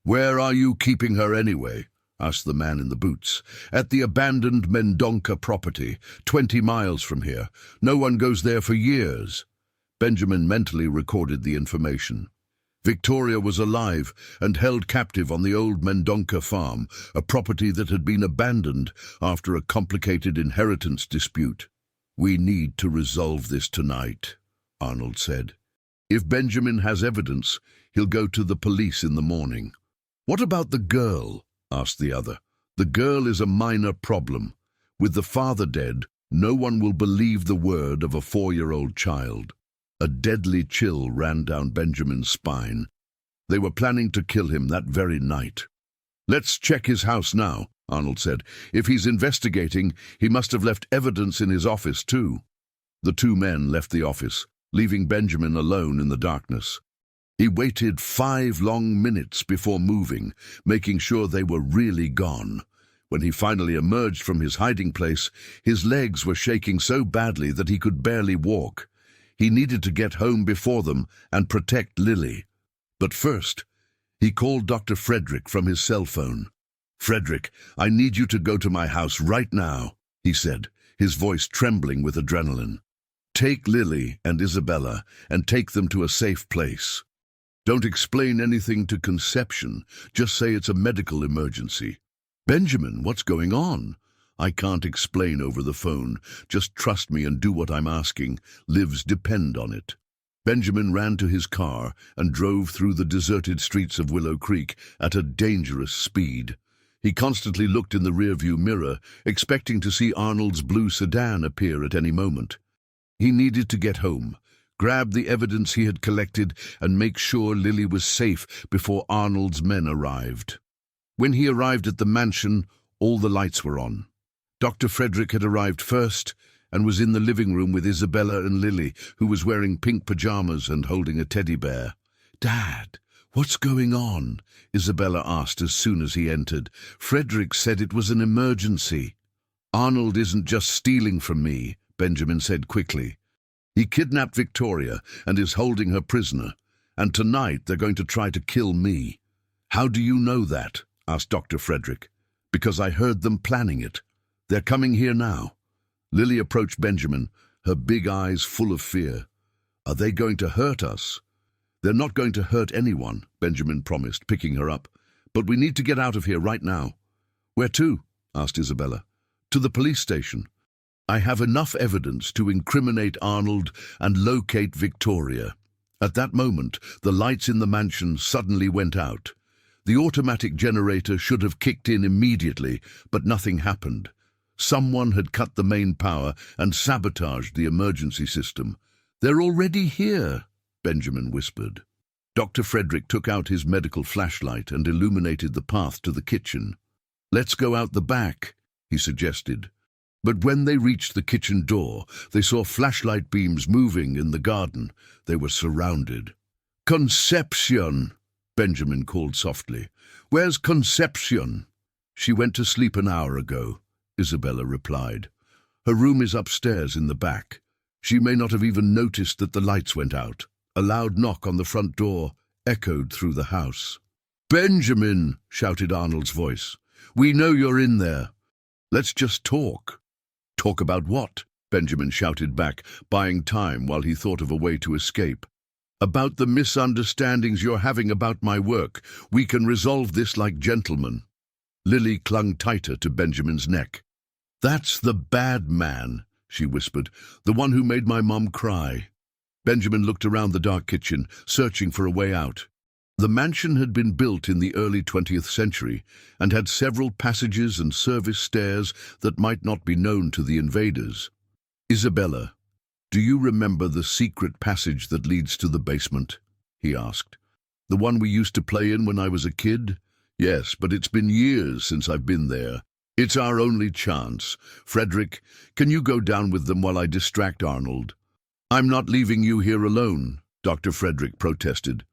"Where are you keeping her anyway?" asked the man in the boots. "At the abandoned Mendonca property, 20 miles from here. No one goes there for years." Benjamin mentally recorded the information. Victoria was alive and held captive on the old Mendonca farm, a property that had been abandoned after a complicated inheritance dispute. "We need to resolve this tonight," Arnold said. "If Benjamin has evidence, he'll go to the police in the morning." "What about the girl?" asked the other. "The girl is a minor problem. With the father dead, no one will believe the word of a 4-year-old child." A deadly chill ran down Benjamin's spine. They were planning to kill him that very night. "Let's check his house now," Arnold said. "If he's investigating, he must have left evidence in his office too." The 2 men left the office, leaving Benjamin alone in the darkness. He waited 5 long minutes before moving, making sure they were really gone. When he finally emerged from his hiding place, his legs were shaking so badly that he could barely walk. He needed to get home before them and protect Lily. But first, He called Dr. Frederick from his cell phone. "Frederick, I need you to go to my house right now," he said, his voice trembling with adrenaline. "Take Lily and Isabella and take them to a safe place. Don't explain anything to Conception, just say it's a medical emergency." "Benjamin, what's going on?" "I can't explain over the phone. Just trust me and do what I'm asking. Lives depend on it." Benjamin ran to his car and drove through the deserted streets of Willow Creek at a dangerous speed. He constantly looked in the rearview mirror, expecting to see Arnold's blue sedan appear at any moment. He needed to get home, grab the evidence he had collected, and make sure Lily was safe before Arnold's men arrived. When he arrived at the mansion, all the lights were on. Dr. Frederick had arrived first and was in the living room with Isabella and Lily, who was wearing pink pajamas and holding a teddy bear. "Dad, what's going on?" Isabella asked as soon as he entered. "Frederick said it was an emergency." "Arnold isn't just stealing from me," Benjamin said quickly. "He kidnapped Victoria and is holding her prisoner, and tonight they're going to try to kill me." "How do you know that?" asked Dr. Frederick. "Because I heard them planning it. They're coming here now." Lily approached Benjamin, her big eyes full of fear. "Are they going to hurt us?" "They're not going to hurt anyone," Benjamin promised, picking her up. "But we need to get out of here right now." "Where to?" asked Isabella. "To the police station. I have enough evidence to incriminate Arnold and locate Victoria." At that moment, the lights in the mansion suddenly went out. The automatic generator should have kicked in immediately, but nothing happened. Someone had cut the main power and sabotaged the emergency system. "They're already here," Benjamin whispered. Dr. Frederick took out his medical flashlight and illuminated the path to the kitchen. "Let's go out the back," he suggested. But when they reached the kitchen door, they saw flashlight beams moving in the garden. They were surrounded. "Concepcion!" Benjamin called softly. "Where's Concepcion?" "She went to sleep an hour ago," Isabella replied. "Her room is upstairs in the back. She may not have even noticed that the lights went out." A loud knock on the front door echoed through the house. "Benjamin!" shouted Arnold's voice. "We know you're in there. Let's just talk." "Talk about what?" Benjamin shouted back, buying time while he thought of a way to escape. "About the misunderstandings you're having about my work. We can resolve this like gentlemen." Lily clung tighter to Benjamin's neck. "That's the bad man," she whispered, "the one who made my mom cry." Benjamin looked around the dark kitchen, searching for a way out. The mansion had been built in the early 20th century and had several passages and service stairs that might not be known to the invaders. "Isabella, do you remember the secret passage that leads to the basement?" he asked. "The one we used to play in when I was a kid?" "Yes, but it's been years since I've been there. It's our only chance. Frederick, can you go down with them while I distract Arnold?" "I'm not leaving you here alone," Dr. Frederick protested.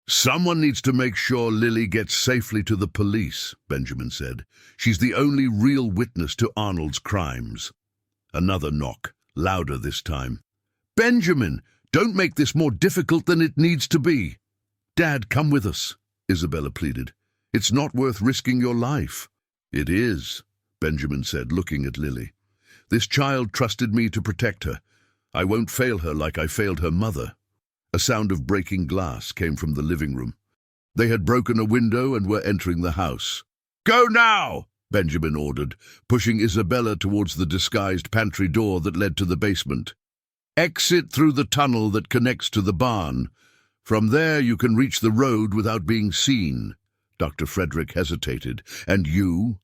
"Someone needs to make sure Lily gets safely to the police," Benjamin said. "She's the only real witness to Arnold's crimes." Another knock, louder this time. "Benjamin, don't make this more difficult than it needs to be." "Dad, come with us," Isabella pleaded. "It's not worth risking your life." "It is," Benjamin said, looking at Lily. "This child trusted me to protect her. I won't fail her like I failed her mother." A sound of breaking glass came from the living room. They had broken a window and were entering the house. "Go now!" Benjamin ordered, pushing Isabella towards the disguised pantry door that led to the basement. "Exit through the tunnel that connects to the barn. From there you can reach the road without being seen." Dr. Frederick hesitated. "And you?"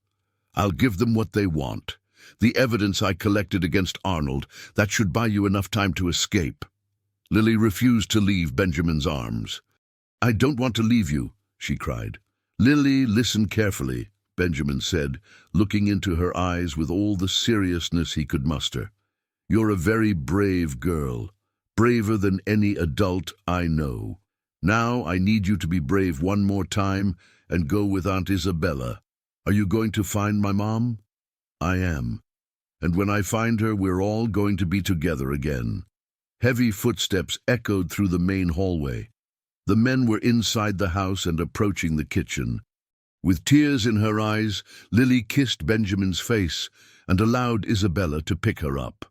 "I'll give them what they want. The evidence I collected against Arnold, that should buy you enough time to escape." Lily refused to leave Benjamin's arms. "I don't want to leave you," she cried. "Lily, listen carefully," Benjamin said, looking into her eyes with all the seriousness he could muster. "You're a very brave girl, braver than any adult I know. Now I need you to be brave one more time and go with Aunt Isabella. Are you going to find my mom?" "I am. And when I find her, we're all going to be together again." Heavy footsteps echoed through the main hallway. The men were inside the house and approaching the kitchen. With tears in her eyes, Lily kissed Benjamin's face and allowed Isabella to pick her up.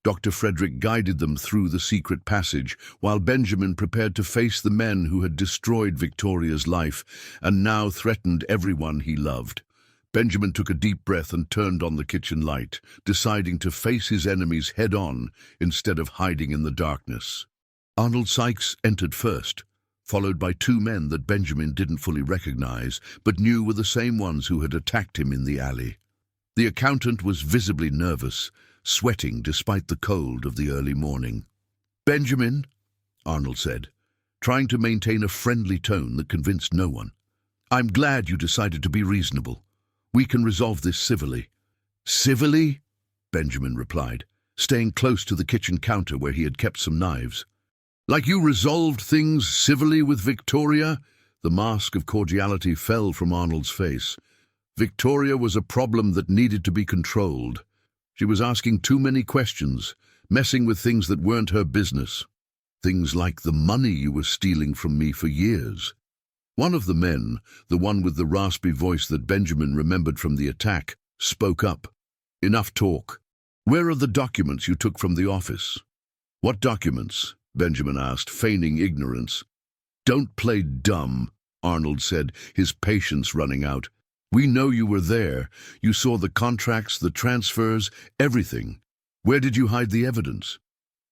Dr. Frederick guided them through the secret passage, while Benjamin prepared to face the men who had destroyed Victoria's life and now threatened everyone he loved. Benjamin took a deep breath and turned on the kitchen light, deciding to face his enemies head-on instead of hiding in the darkness. Arnold Sykes entered first, followed by two men that Benjamin didn't fully recognize, but knew were the same ones who had attacked him in the alley. The accountant was visibly nervous, sweating despite the cold of the early morning. "Benjamin," Arnold said, trying to maintain a friendly tone that convinced no one. "I'm glad you decided to be reasonable. We can resolve this civilly." "Civilly?" Benjamin replied, staying close to the kitchen counter where he had kept some knives. "Like you resolved things civilly with Victoria?" The mask of cordiality fell from Arnold's face. Victoria was a problem that needed to be controlled. She was asking too many questions, messing with things that weren't her business. Things like the money you were stealing from me for years. One of the men, the one with the raspy voice that Benjamin remembered from the attack, spoke up. "Enough talk. Where are the documents you took from the office?" "What documents?" Benjamin asked, feigning ignorance. "Don't play dumb," Arnold said, his patience running out. "We know you were there. You saw the contracts, the transfers, everything. Where did you hide the evidence?"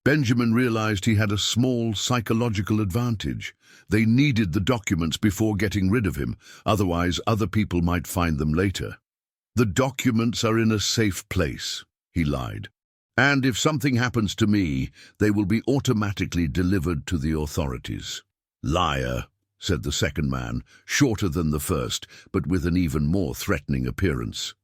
Benjamin realized he had a small psychological advantage. They needed the documents before getting rid of him, otherwise other people might find them later. "The documents are in a safe place," he lied. "And if something happens to me, they will be automatically delivered to the authorities." "Liar," said the second man, shorter than the first, but with an even more threatening appearance.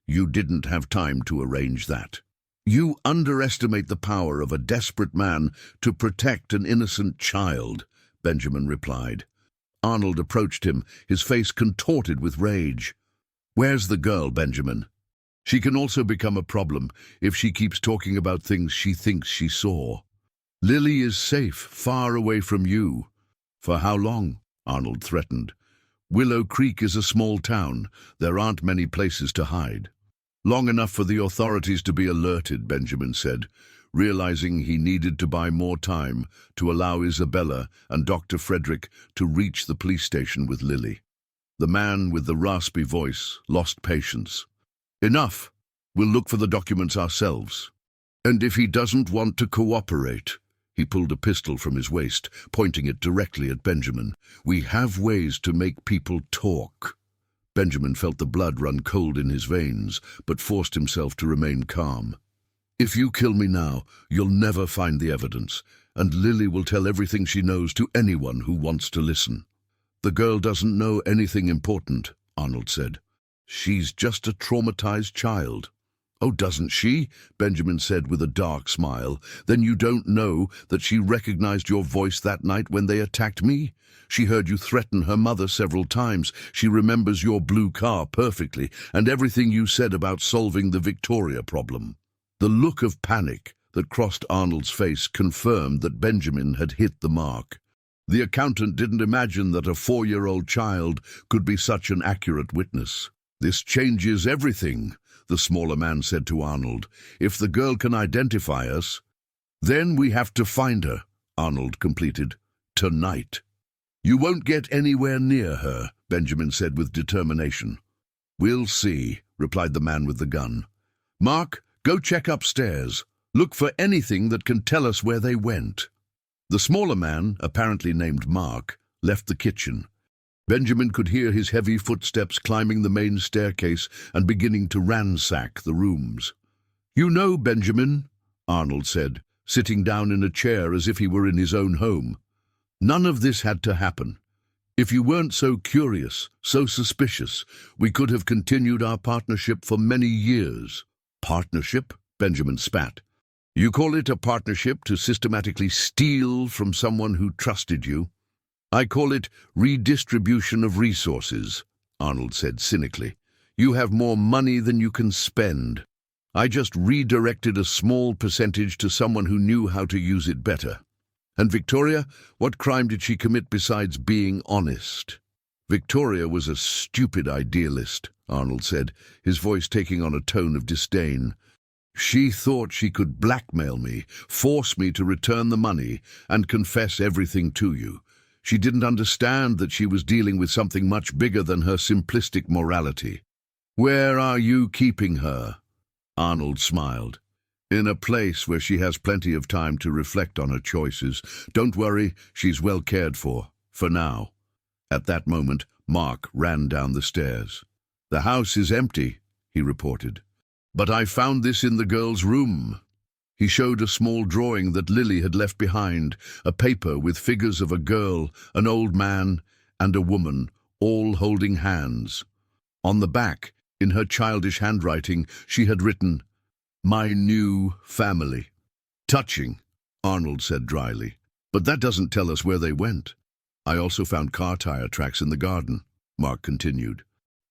"You didn't have time to arrange that. You underestimate the power of a desperate man to protect an innocent child," Benjamin replied. Arnold approached him, his face contorted with rage. "Where's the girl, Benjamin? She can also become a problem if she keeps talking about things she thinks she saw. Lily is safe, far away from you." "For how long?" Arnold threatened. "Willow Creek is a small town. There aren't many places to hide." "Long enough for the authorities to be alerted," Benjamin said, realizing he needed to buy more time to allow Isabella and Dr. Frederick to reach the police station with Lily. The man with the raspy voice lost patience. "Enough. We'll look for the documents ourselves." "And if he doesn't want to cooperate?" He pulled a pistol from his waist, pointing it directly at Benjamin. "We have ways to make people talk." Benjamin felt the blood run cold in his veins, but forced himself to remain calm. "If you kill me now, you'll never find the evidence, and Lily will tell everything she knows to anyone who wants to listen." "The girl doesn't know anything important," Arnold said. "She's just a traumatized child." "Oh, doesn't she?" Benjamin said with a dark smile. "Then you don't know that she recognized your voice that night when they attacked me? She heard you threaten her mother several times. She remembers your blue car perfectly and everything you said about solving the Victoria problem." The look of panic that crossed Arnold's face confirmed that Benjamin had hit the mark. The accountant didn't imagine that a 4-year-old child could be such an accurate witness. "This changes everything," the smaller man said to Arnold. "If the girl can identify us, then we have to find her," Arnold completed. "Tonight." "You won't get anywhere near her," Benjamin said with determination. "We'll see," replied the man with the gun. "Mark, go check upstairs. Look for anything that can tell us where they went." The smaller man, apparently named Mark, left the kitchen. Benjamin could hear his heavy footsteps climbing the main staircase and beginning to ransack the rooms. "You know, Benjamin," Arnold said, sitting down in a chair as if he were in his own home, "none of this had to happen. If you weren't so curious, so suspicious, we could have continued our partnership for many years." "Partnership?" Benjamin spat. "You call it a partnership to systematically steal from someone who trusted you?" "I call it redistribution of resources," Arnold said cynically. "You have more money than you can spend. I just redirected a small percentage to someone who knew how to use it better." And Victoria, what crime did she commit besides being honest? Victoria was a stupid idealist, Arnold said, his voice taking on a tone of disdain. She thought she could blackmail me, force me to return the money, and confess everything to you. She didn't understand that she was dealing with something much bigger than her simplistic morality. Where are you keeping her? Arnold smiled. In a place where she has plenty of time to reflect on her choices. Don't worry, she's well cared for now. At that moment, Mark ran down the stairs. The house is empty, he reported. But I found this in the girl's room. He showed a small drawing that Lily had left behind, a paper with figures of a girl, an old man, and a woman, all holding hands. On the back, in her childish handwriting, she had written, "My new family." Touching, Arnold said dryly. But that doesn't tell us where they went. I also found car tire tracks in the garden, Mark continued.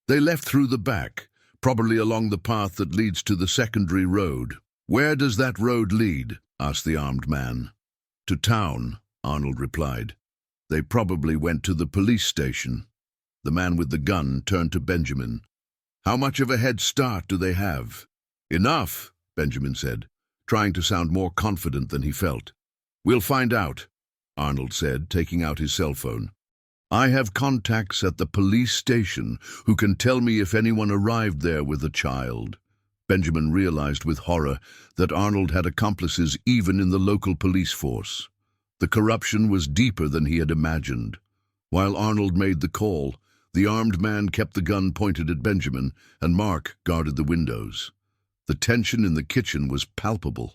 They left through the back, probably along the path that leads to the secondary road. Where does that road lead? Asked the armed man. To town, Arnold replied. They probably went to the police station. The man with the gun turned to Benjamin. How much of a head start do they have? Enough, Benjamin said, trying to sound more confident than he felt. We'll find out, Arnold said, taking out his cell phone. I have contacts at the police station who can tell me if anyone arrived there with a child. Benjamin realized with horror that Arnold had accomplices even in the local police force. The corruption was deeper than he had imagined. While Arnold made the call, the armed man kept the gun pointed at Benjamin, and Mark guarded the windows. The tension in the kitchen was palpable.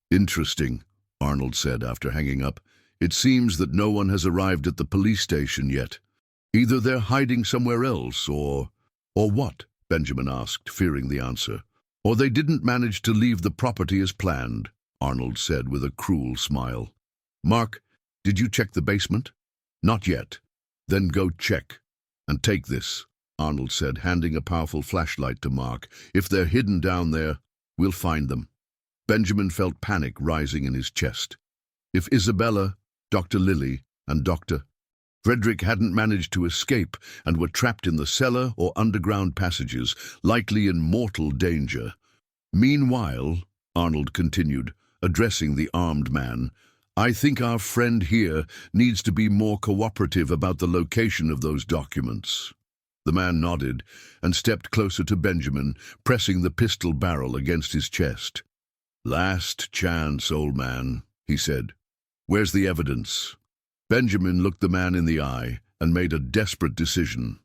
Interesting, Arnold said after hanging up. It seems that no one has arrived at the police station yet. Either they're hiding somewhere else, or what? Benjamin asked, fearing the answer. Or they didn't manage to leave the property as planned, Arnold said with a cruel smile. Mark, did you check the basement? Not yet. Then go check. And take this, Arnold said, handing a powerful flashlight to Mark. If they're hidden down there, we'll find them. Benjamin felt panic rising in his chest. If Isabella, Dr. Lily, and Dr. Frederick hadn't managed to escape and were trapped in the cellar or underground passages, likely in mortal danger. Meanwhile, Arnold continued, addressing the armed man, I think our friend here needs to be more cooperative about the location of those documents. The man nodded and stepped closer to Benjamin, pressing the pistol barrel against his chest. Last chance, old man, he said. Where's the evidence? Benjamin looked the man in the eye and made a desperate decision.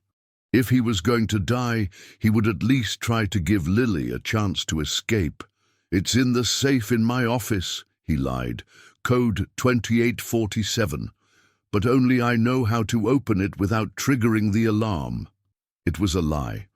If he was going to die, he would at least try to give Lily a chance to escape. It's in the safe in my office, he lied. Code 2847. But only I know how to open it without triggering the alarm. It was a lie.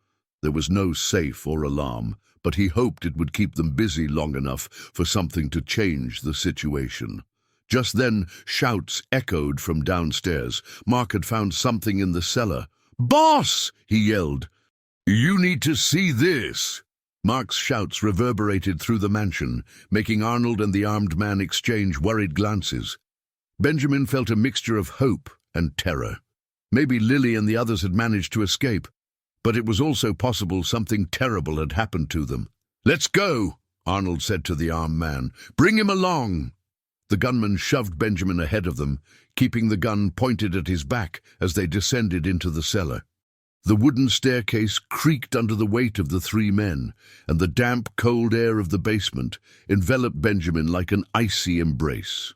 There was no safe or alarm, but he hoped it would keep them busy long enough for something to change the situation. Just then, shouts echoed from downstairs. Mark had found something in the cellar. Boss! He yelled. You need to see this! Mark's shouts reverberated through the mansion, making Arnold and the armed man exchange worried glances. Benjamin felt a mixture of hope and terror. Maybe Lily and the others had managed to escape, but it was also possible something terrible had happened to them. Let's go, Arnold said to the armed man. Bring him along. The gunman shoved Benjamin ahead of them, keeping the gun pointed at his back as they descended into the cellar. The wooden staircase creaked under the weight of the three men, and the damp, cold air of the basement enveloped Benjamin like an icy embrace.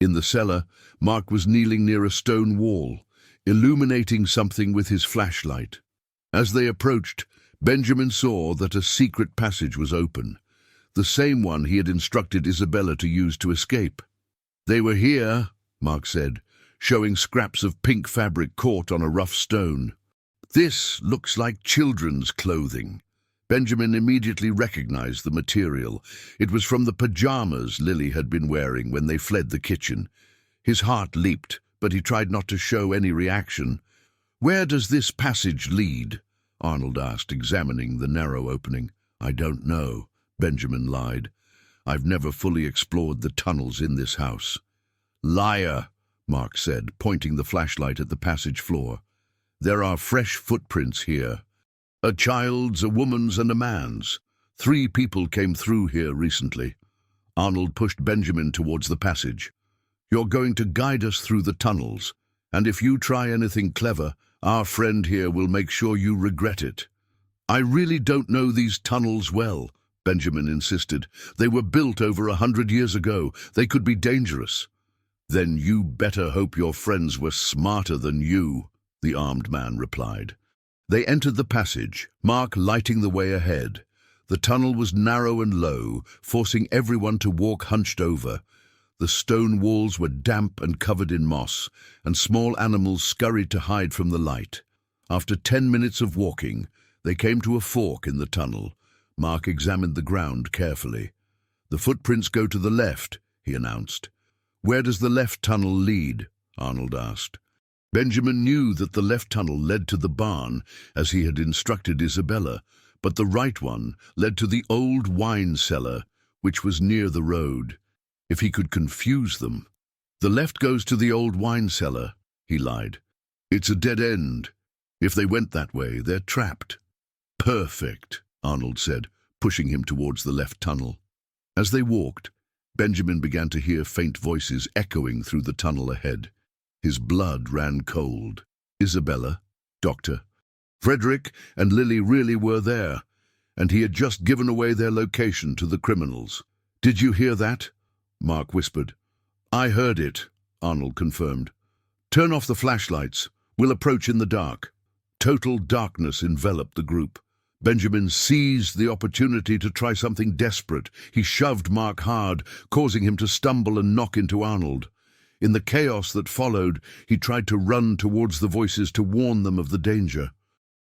In the cellar, Mark was kneeling near a stone wall, illuminating something with his flashlight. As they approached, Benjamin saw that a secret passage was open, the same one he had instructed Isabella to use to escape. They were here, Mark said, showing scraps of pink fabric caught on a rough stone. This looks like children's clothing. Benjamin immediately recognized the material. It was from the pajamas Lily had been wearing when they fled the kitchen. His heart leaped, but he tried not to show any reaction. Where does this passage lead? Arnold asked, examining the narrow opening. I don't know, Benjamin lied. I've never fully explored the tunnels in this house. Liar, Mark said, pointing the flashlight at the passage floor. There are fresh footprints here. A child's, a woman's, and a man's. 3 people came through here recently. Arnold pushed Benjamin towards the passage. You're going to guide us through the tunnels, and if you try anything clever, our friend here will make sure you regret it. I really don't know these tunnels well, Benjamin insisted. They were built over 100 years ago. They could be dangerous. Then you better hope your friends were smarter than you, the armed man replied. They entered the passage, Mark lighting the way ahead. The tunnel was narrow and low, forcing everyone to walk hunched over. The stone walls were damp and covered in moss, and small animals scurried to hide from the light. After 10 minutes of walking, they came to a fork in the tunnel. Mark examined the ground carefully. The footprints go to the left, he announced. Where does the left tunnel lead? Arnold asked. Benjamin knew that the left tunnel led to the barn, as he had instructed Isabella, but the right one led to the old wine cellar, which was near the road. If he could confuse them. The left goes to the old wine cellar, he lied. It's a dead end. If they went that way, they're trapped. Perfect, Arnold said, pushing him towards the left tunnel. As they walked, Benjamin began to hear faint voices echoing through the tunnel ahead. His blood ran cold. Isabella, Doctor, Frederick and Lily really were there, and he had just given away their location to the criminals. Did you hear that? Mark whispered. I heard it, Arnold confirmed. Turn off the flashlights. We'll approach in the dark. Total darkness enveloped the group. Benjamin seized the opportunity to try something desperate. He shoved Mark hard, causing him to stumble and knock into Arnold. In the chaos that followed, he tried to run towards the voices to warn them of the danger.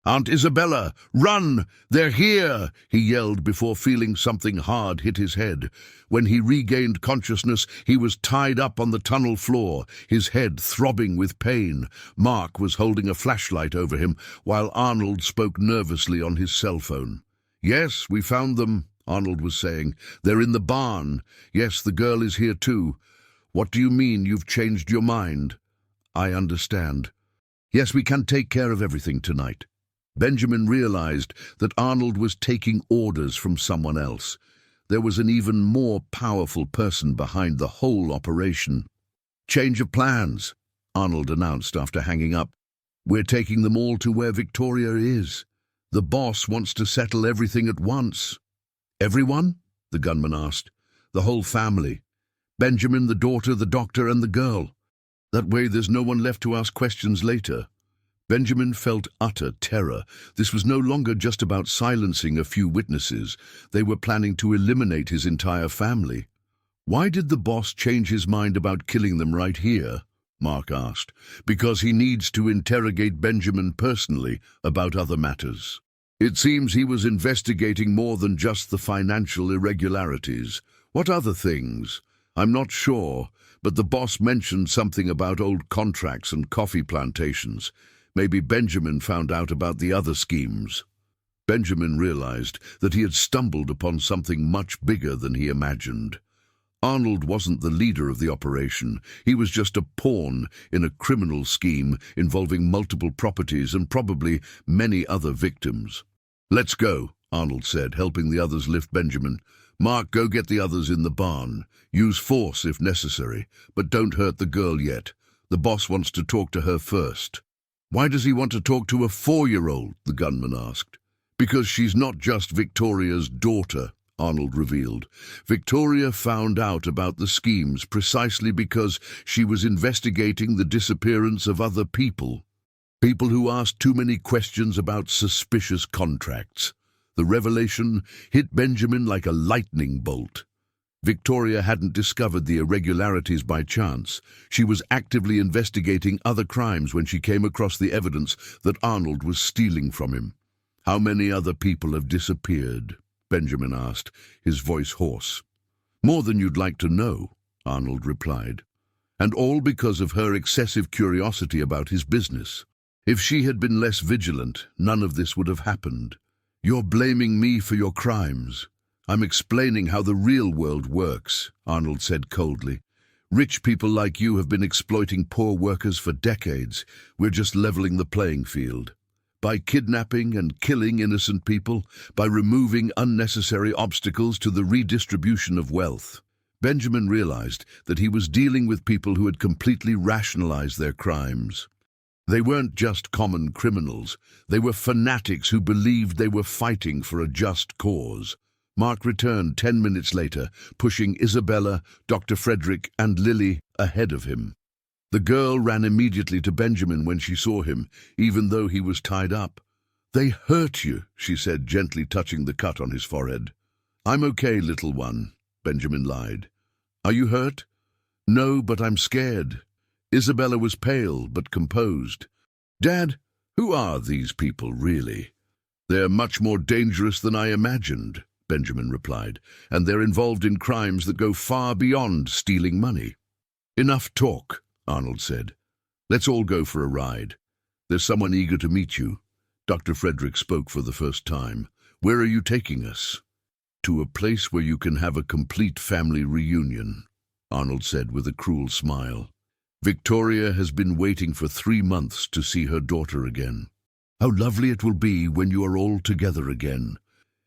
Aunt Isabella, run! They're here! He yelled before feeling something hard hit his head. When he regained consciousness, he was tied up on the tunnel floor, his head throbbing with pain. Mark was holding a flashlight over him, while Arnold spoke nervously on his cell phone. Yes, we found them, Arnold was saying. They're in the barn. Yes, the girl is here too. What do you mean you've changed your mind? I understand. Yes, we can take care of everything tonight. Benjamin realized that Arnold was taking orders from someone else. There was an even more powerful person behind the whole operation. Change of plans, Arnold announced after hanging up. We're taking them all to where Victoria is. The boss wants to settle everything at once. Everyone? The gunman asked. The whole family. Benjamin, the daughter, the doctor, and the girl. That way there's no one left to ask questions later. Benjamin felt utter terror. This was no longer just about silencing a few witnesses. They were planning to eliminate his entire family. Why did the boss change his mind about killing them right here? Mark asked. Because he needs to interrogate Benjamin personally about other matters. It seems he was investigating more than just the financial irregularities. What other things? I'm not sure, but the boss mentioned something about old contracts and coffee plantations. Maybe Benjamin found out about the other schemes. Benjamin realized that he had stumbled upon something much bigger than he imagined. Arnold wasn't the leader of the operation. He was just a pawn in a criminal scheme involving multiple properties and probably many other victims. Let's go, Arnold said, helping the others lift Benjamin. Mark, go get the others in the barn. Use force if necessary, but don't hurt the girl yet. The boss wants to talk to her first. Why does he want to talk to a 4-year-old? The gunman asked. Because she's not just Victoria's daughter, Arnold revealed. Victoria found out about the schemes precisely because she was investigating the disappearance of other people. People who asked too many questions about suspicious contracts. The revelation hit Benjamin like a lightning bolt. Victoria hadn't discovered the irregularities by chance. She was actively investigating other crimes when she came across the evidence that Arnold was stealing from him. How many other people have disappeared? Benjamin asked, his voice hoarse. More than you'd like to know, Arnold replied. And all because of her excessive curiosity about his business. If she had been less vigilant, none of this would have happened. You're blaming me for your crimes. I'm explaining how the real world works, Arnold said coldly. Rich people like you have been exploiting poor workers for decades. We're just leveling the playing field. By kidnapping and killing innocent people, by removing unnecessary obstacles to the redistribution of wealth. Benjamin realized that he was dealing with people who had completely rationalized their crimes. They weren't just common criminals. They were fanatics who believed they were fighting for a just cause. Mark returned 10 minutes later, pushing Isabella, Dr. Frederick, and Lily ahead of him. The girl ran immediately to Benjamin when she saw him, even though he was tied up. "They hurt you," she said, gently touching the cut on his forehead. "I'm okay, little one," Benjamin lied. "Are you hurt?" "No, but I'm scared." Isabella was pale but composed. "Dad, who are these people really?" "They're much more dangerous than I imagined," Benjamin replied, "and they're involved in crimes that go far beyond stealing money." "Enough talk," Arnold said. "Let's all go for a ride. There's someone eager to meet you." Dr. Frederick spoke for the first time. "Where are you taking us?" "To a place where you can have a complete family reunion," Arnold said with a cruel smile. "Victoria has been waiting for 3 months to see her daughter again. How lovely it will be when you are all together again."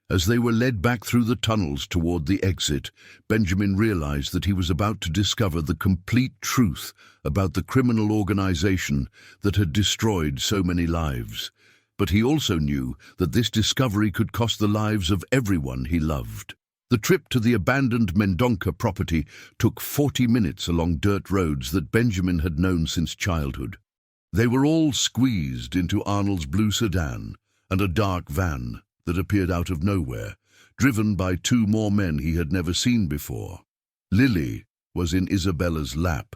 As they were led back through the tunnels toward the exit, Benjamin realized that he was about to discover the complete truth about the criminal organization that had destroyed so many lives. But he also knew that this discovery could cost the lives of everyone he loved. The trip to the abandoned Mendonca property took 40 minutes along dirt roads that Benjamin had known since childhood. They were all squeezed into Arnold's blue sedan and a dark van that appeared out of nowhere, driven by 2 more men he had never seen before. Lily was in Isabella's lap,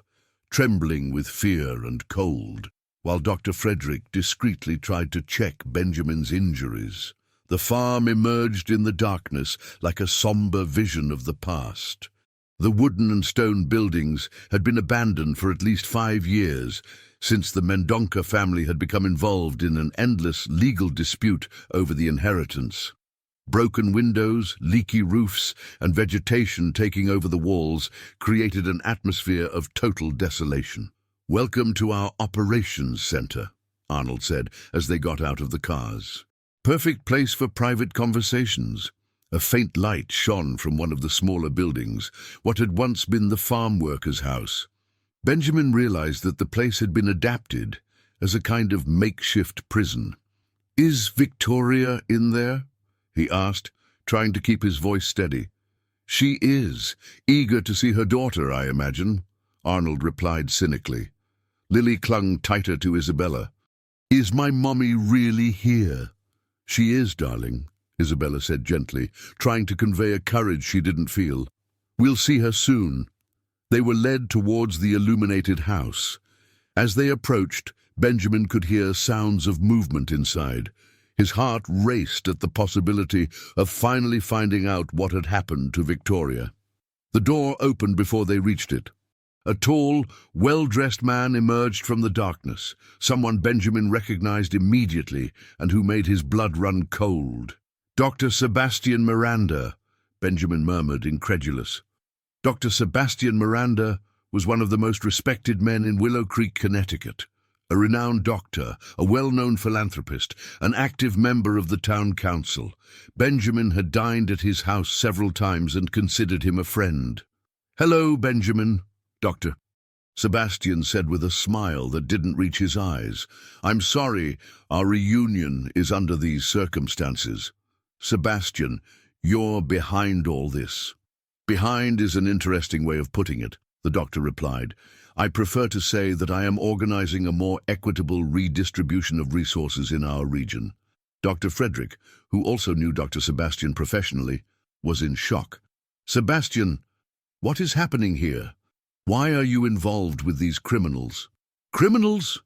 trembling with fear and cold, while Dr. Frederick discreetly tried to check Benjamin's injuries. The farm emerged in the darkness like a somber vision of the past. The wooden and stone buildings had been abandoned for at least 5 years, since the Mendonca family had become involved in an endless legal dispute over the inheritance. Broken windows, leaky roofs, and vegetation taking over the walls created an atmosphere of total desolation. "Welcome to our operations center," Arnold said as they got out of the cars. "Perfect place for private conversations." A faint light shone from one of the smaller buildings, what had once been the farm workers' house. Benjamin realized that the place had been adapted as a kind of makeshift prison. "Is Victoria in there?" he asked, trying to keep his voice steady. "She is. Eager to see her daughter, I imagine," Arnold replied cynically. Lily clung tighter to Isabella. "Is my mommy really here?" "She is, darling," Isabella said gently, trying to convey a courage she didn't feel. "We'll see her soon." They were led towards the illuminated house. As they approached, Benjamin could hear sounds of movement inside. His heart raced at the possibility of finally finding out what had happened to Victoria. The door opened before they reached it. A tall, well-dressed man emerged from the darkness, someone Benjamin recognized immediately and who made his blood run cold. "Dr. Sebastian Miranda," Benjamin murmured, incredulous. Dr. Sebastian Miranda was one of the most respected men in Willow Creek, Connecticut. A renowned doctor, a well-known philanthropist, an active member of the town council. Benjamin had dined at his house several times and considered him a friend. "Hello, Benjamin," Dr. Sebastian said with a smile that didn't reach his eyes. "I'm sorry our reunion is under these circumstances." "Sebastian, you're behind all this." "Behind is an interesting way of putting it," the doctor replied. "I prefer to say that I am organizing a more equitable redistribution of resources in our region." Dr. Frederick, who also knew Dr. Sebastian professionally, was in shock. "Sebastian, what is happening here? Why are you involved with these criminals?" "Criminals?"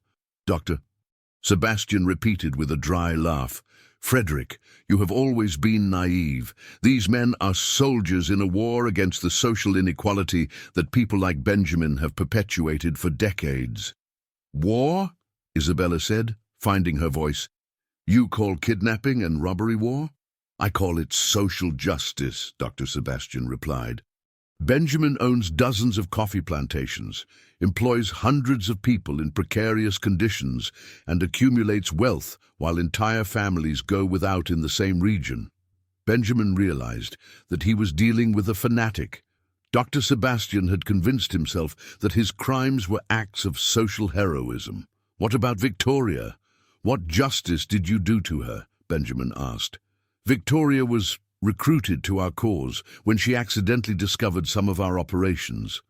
Dr. Sebastian repeated with a dry laugh. "Frederick, you have always been naive. These men are soldiers in a war against the social inequality that people like Benjamin have perpetuated for decades." "War?" Isabella said, finding her voice. "You call kidnapping and robbery war?" "I call it social justice," Dr. Sebastian replied. Benjamin owns dozens of coffee plantations, employs hundreds of people in precarious conditions, and accumulates wealth while entire families go without in the same region. Benjamin realized that he was dealing with a fanatic. Dr. Sebastian had convinced himself that his crimes were acts of social heroism. "What about Victoria? What justice did you do to her?" Benjamin asked. "Victoria was recruited to our cause when she accidentally discovered some of our operations.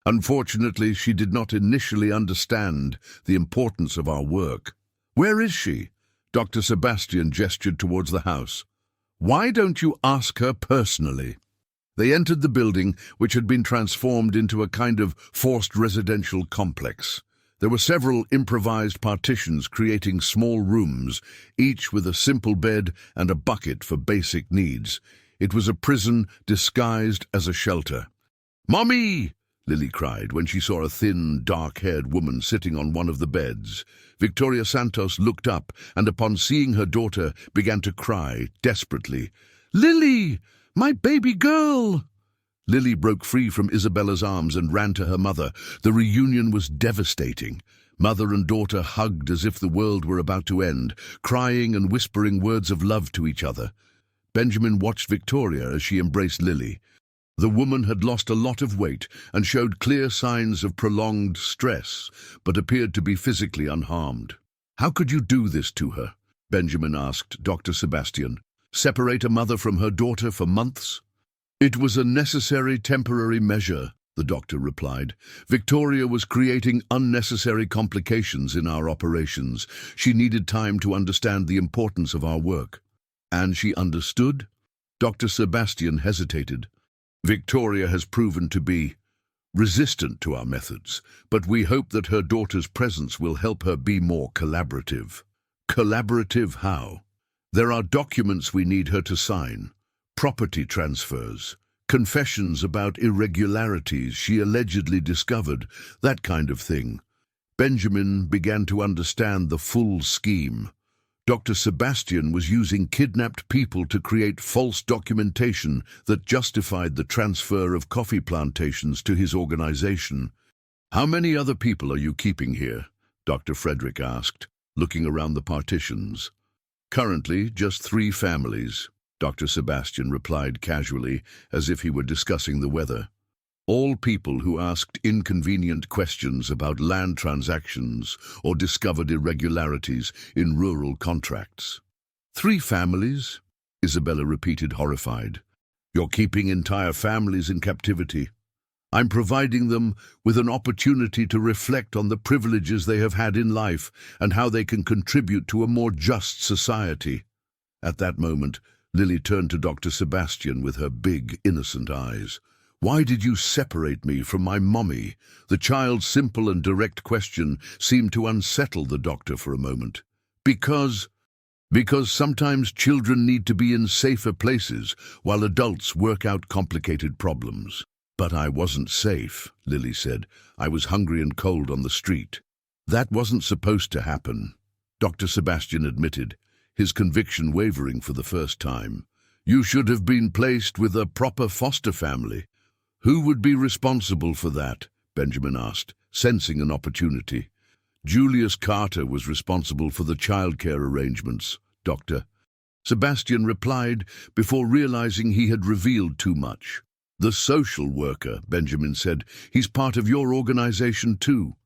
Unfortunately, she did not initially understand the importance of our work." "Where is she?" Dr. Sebastian gestured towards the house. "Why don't you ask her personally?" They entered the building, which had been transformed into a kind of forced residential complex. There were several improvised partitions creating small rooms, each with a simple bed and a bucket for basic needs. It was a prison disguised as a shelter. "Mommy!" Lily cried when she saw a thin, dark-haired woman sitting on one of the beds. Victoria Santos looked up and, upon seeing her daughter, began to cry desperately. "Lily! My baby girl!" Lily broke free from Isabella's arms and ran to her mother. The reunion was devastating. Mother and daughter hugged as if the world were about to end, crying and whispering words of love to each other. Benjamin watched Victoria as she embraced Lily. The woman had lost a lot of weight and showed clear signs of prolonged stress, but appeared to be physically unharmed. "How could you do this to her?" Benjamin asked Dr. Sebastian. "Separate a mother from her daughter for months?" "It was a necessary temporary measure," the doctor replied. "Victoria was creating unnecessary complications in our operations. She needed time to understand the importance of our work." "And she understood?" Dr. Sebastian hesitated. "Victoria has proven to be resistant to our methods, but we hope that her daughter's presence will help her be more collaborative." "Collaborative how?" "There are documents we need her to sign. Property transfers, confessions about irregularities she allegedly discovered, that kind of thing." Benjamin began to understand the full scheme. Dr. Sebastian was using kidnapped people to create false documentation that justified the transfer of coffee plantations to his organization. "How many other people are you keeping here?" Dr. Frederick asked, looking around the partitions. "Currently, just 3 families," Dr. Sebastian replied casually, as if he were discussing the weather. "All people who asked inconvenient questions about land transactions or discovered irregularities in rural contracts." "3 families?" Isabella repeated, horrified. "You're keeping entire families in captivity." "I'm providing them with an opportunity to reflect on the privileges they have had in life and how they can contribute to a more just society." At that moment, Lily turned to Dr. Sebastian with her big, innocent eyes. "Why did you separate me from my mommy?" The child's simple and direct question seemed to unsettle the doctor for a moment. Because sometimes children need to be in safer places while adults work out complicated problems." "But I wasn't safe," Lily said. "I was hungry and cold on the street." "That wasn't supposed to happen," Dr. Sebastian admitted, his conviction wavering for the first time. "You should have been placed with a proper foster family." "Who would be responsible for that?" Benjamin asked, sensing an opportunity. "Julius Carter was responsible for the childcare arrangements, Dr. Sebastian replied before realizing he had revealed too much. "The social worker," Benjamin said. "He's part of your organization too."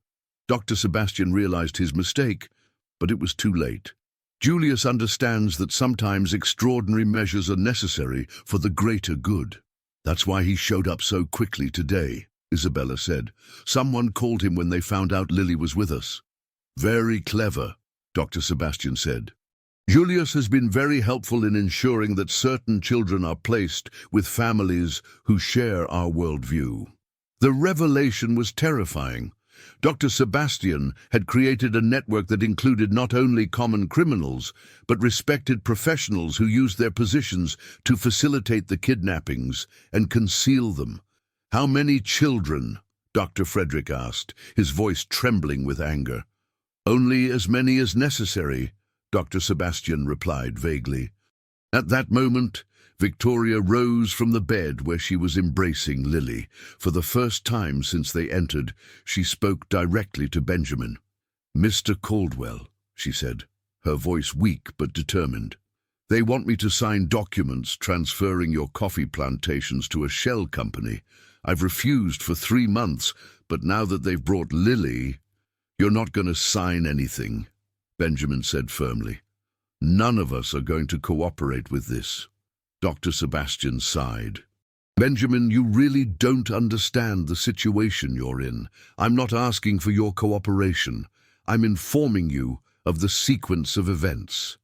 Dr. Sebastian realized his mistake, but it was too late. "Julius understands that sometimes extraordinary measures are necessary for the greater good. That's why he showed up so quickly today," Isabella said. "Someone called him when they found out Lily was with us." "Very clever," Dr. Sebastian said. "Julius has been very helpful in ensuring that certain children are placed with families who share our worldview." The revelation was terrifying. Dr. Sebastian had created a network that included not only common criminals, but respected professionals who used their positions to facilitate the kidnappings and conceal them. "How many children?" Dr. Frederick asked, his voice trembling with anger. "Only as many as necessary," Dr. Sebastian replied vaguely. At that moment, Victoria rose from the bed where she was embracing Lily. For the first time since they entered, she spoke directly to Benjamin. "Mr. Caldwell," she said, her voice weak but determined. "They want me to sign documents transferring your coffee plantations to a shell company. I've refused for 3 months, but now that they've brought Lily—" "You're not going to sign anything," Benjamin said firmly. "None of us are going to cooperate with this." Dr. Sebastian sighed. "Benjamin, you really don't understand the situation you're in. I'm not asking for your cooperation. I'm informing you of the sequence of events."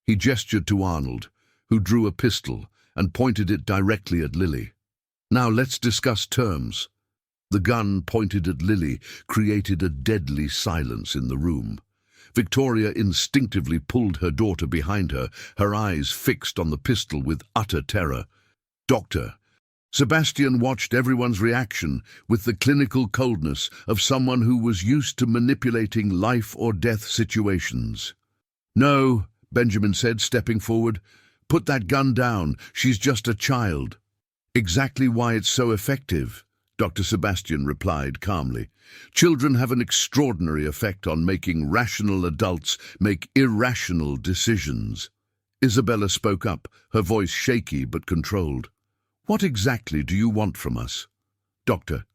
He gestured to Arnold, who drew a pistol and pointed it directly at Lily. "Now let's discuss terms." The gun pointed at Lily created a deadly silence in the room. Victoria instinctively pulled her daughter behind her, her eyes fixed on the pistol with utter terror. "Doctor." Sebastian watched everyone's reaction with the clinical coldness of someone who was used to manipulating life-or-death situations. "No," Benjamin said, stepping forward. "Put that gun down. She's just a child." "Exactly why it's so effective," Dr. Sebastian replied calmly. "Children have an extraordinary effect on making rational adults make irrational decisions." Isabella spoke up, her voice shaky but controlled. "What exactly do you want from us?" "Doctor."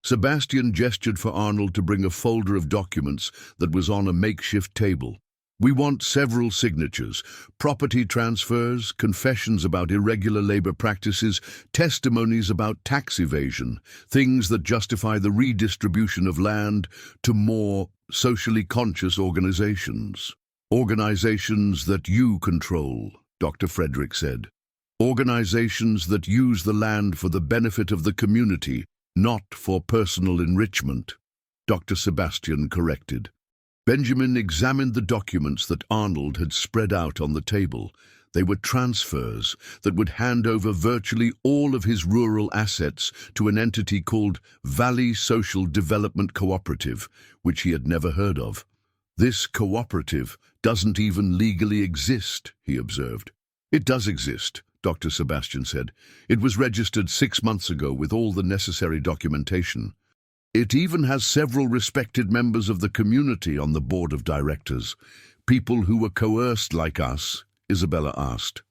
Sebastian gestured for Arnold to bring a folder of documents that was on a makeshift table. "We want several signatures, property transfers, confessions about irregular labor practices, testimonies about tax evasion, things that justify the redistribution of land to more socially conscious organizations." "Organizations that you control," Dr. Frederick said. "Organizations that use the land for the benefit of the community, not for personal enrichment," Dr. Sebastian corrected. Benjamin examined the documents that Arnold had spread out on the table. They were transfers that would hand over virtually all of his rural assets to an entity called Valley Social Development Cooperative, which he had never heard of. "This cooperative doesn't even legally exist," he observed. "It does exist," Dr. Sebastian said. "It was registered 6 months ago with all the necessary documentation. It even has several respected members of the community on the board of directors. People who were coerced like us," Isabella asked.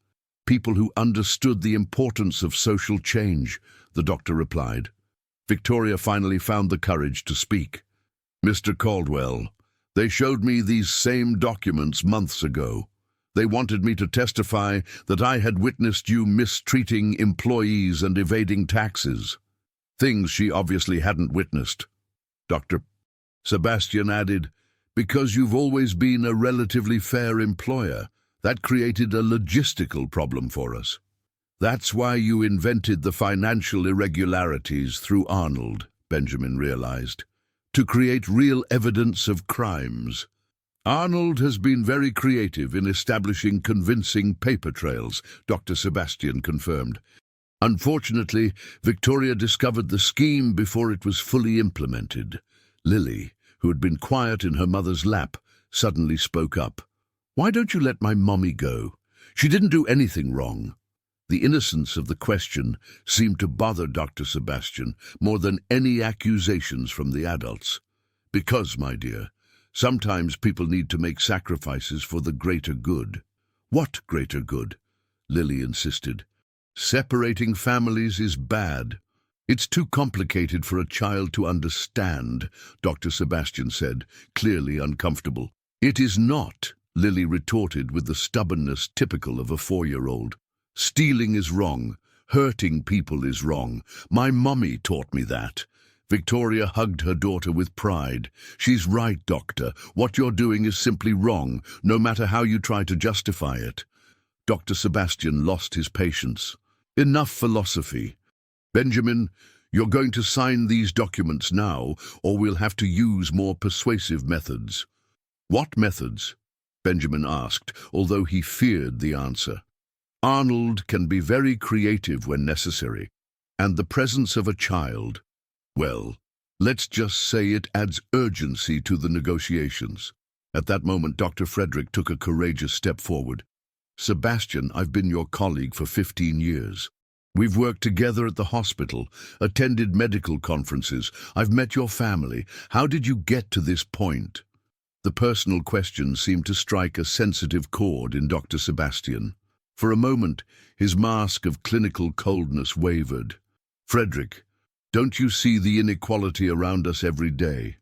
"People who understood the importance of social change," the doctor replied. Victoria finally found the courage to speak. "Mr. Caldwell, they showed me these same documents months ago. They wanted me to testify that I had witnessed you mistreating employees and evading taxes. Things she obviously hadn't witnessed." Dr. Sebastian added, "Because you've always been a relatively fair employer, that created a logistical problem for us. That's why you invented the financial irregularities through Arnold," Benjamin realized, "to create real evidence of crimes. Arnold has been very creative in establishing convincing paper trails," Dr. Sebastian confirmed. "Unfortunately, Victoria discovered the scheme before it was fully implemented." Lily, who had been quiet in her mother's lap, suddenly spoke up. "Why don't you let my mommy go? She didn't do anything wrong." The innocence of the question seemed to bother Dr. Sebastian more than any accusations from the adults. "Because, my dear, sometimes people need to make sacrifices for the greater good." "What greater good?" Lily insisted. "Separating families is bad. It's too complicated for a child to understand," Dr. Sebastian said, clearly uncomfortable. "It is not," Lily retorted with the stubbornness typical of a 4-year-old. "Stealing is wrong. Hurting people is wrong. My mommy taught me that." Victoria hugged her daughter with pride. "She's right, Doctor. What you're doing is simply wrong, no matter how you try to justify it." Dr. Sebastian lost his patience. "Enough philosophy. Benjamin, you're going to sign these documents now, or we'll have to use more persuasive methods." "What methods?" Benjamin asked, although he feared the answer. "Arnold can be very creative when necessary, and the presence of a child, well, let's just say it adds urgency to the negotiations." At that moment, Dr. Frederick took a courageous step forward. Sebastian, I've been your colleague for 15 years. We've worked together at the hospital, attended medical conferences. I've met your family. How did you get to this point? The personal question seemed to strike a sensitive chord in Dr. Sebastian. For a moment, his mask of clinical coldness wavered. Frederick, don't you see the inequality around us every day?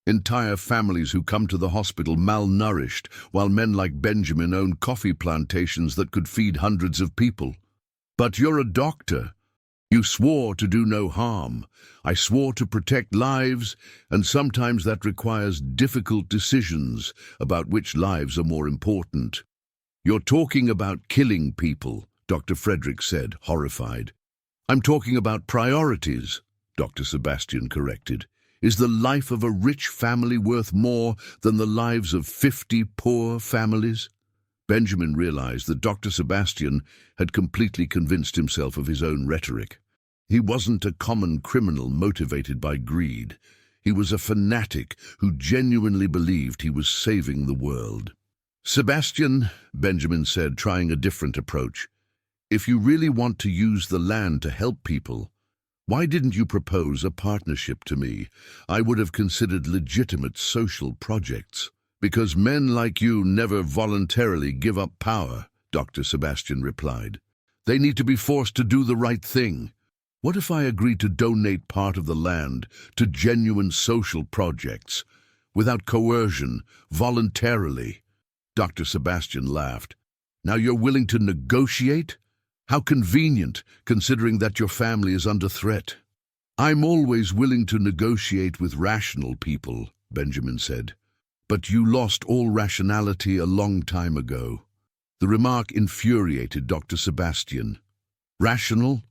Entire families who come to the hospital malnourished, while men like Benjamin own coffee plantations that could feed hundreds of people. But you're a doctor. You swore to do no harm. I swore to protect lives, and sometimes that requires difficult decisions about which lives are more important. You're talking about killing people, Dr. Frederick said, horrified. I'm talking about priorities, Dr. Sebastian corrected. Is the life of a rich family worth more than the lives of 50 poor families? Benjamin realized that Dr. Sebastian had completely convinced himself of his own rhetoric. He wasn't a common criminal motivated by greed. He was a fanatic who genuinely believed he was saving the world. Sebastian, Benjamin said, trying a different approach, if you really want to use the land to help people, why didn't you propose a partnership to me? I would have considered legitimate social projects. Because men like you never voluntarily give up power, Dr. Sebastian replied. They need to be forced to do the right thing. What if I agreed to donate part of the land to genuine social projects, without coercion, voluntarily? Dr. Sebastian laughed. Now you're willing to negotiate? How convenient, considering that your family is under threat. I'm always willing to negotiate with rational people, Benjamin said. But you lost all rationality a long time ago. The remark infuriated Dr. Sebastian. Rational?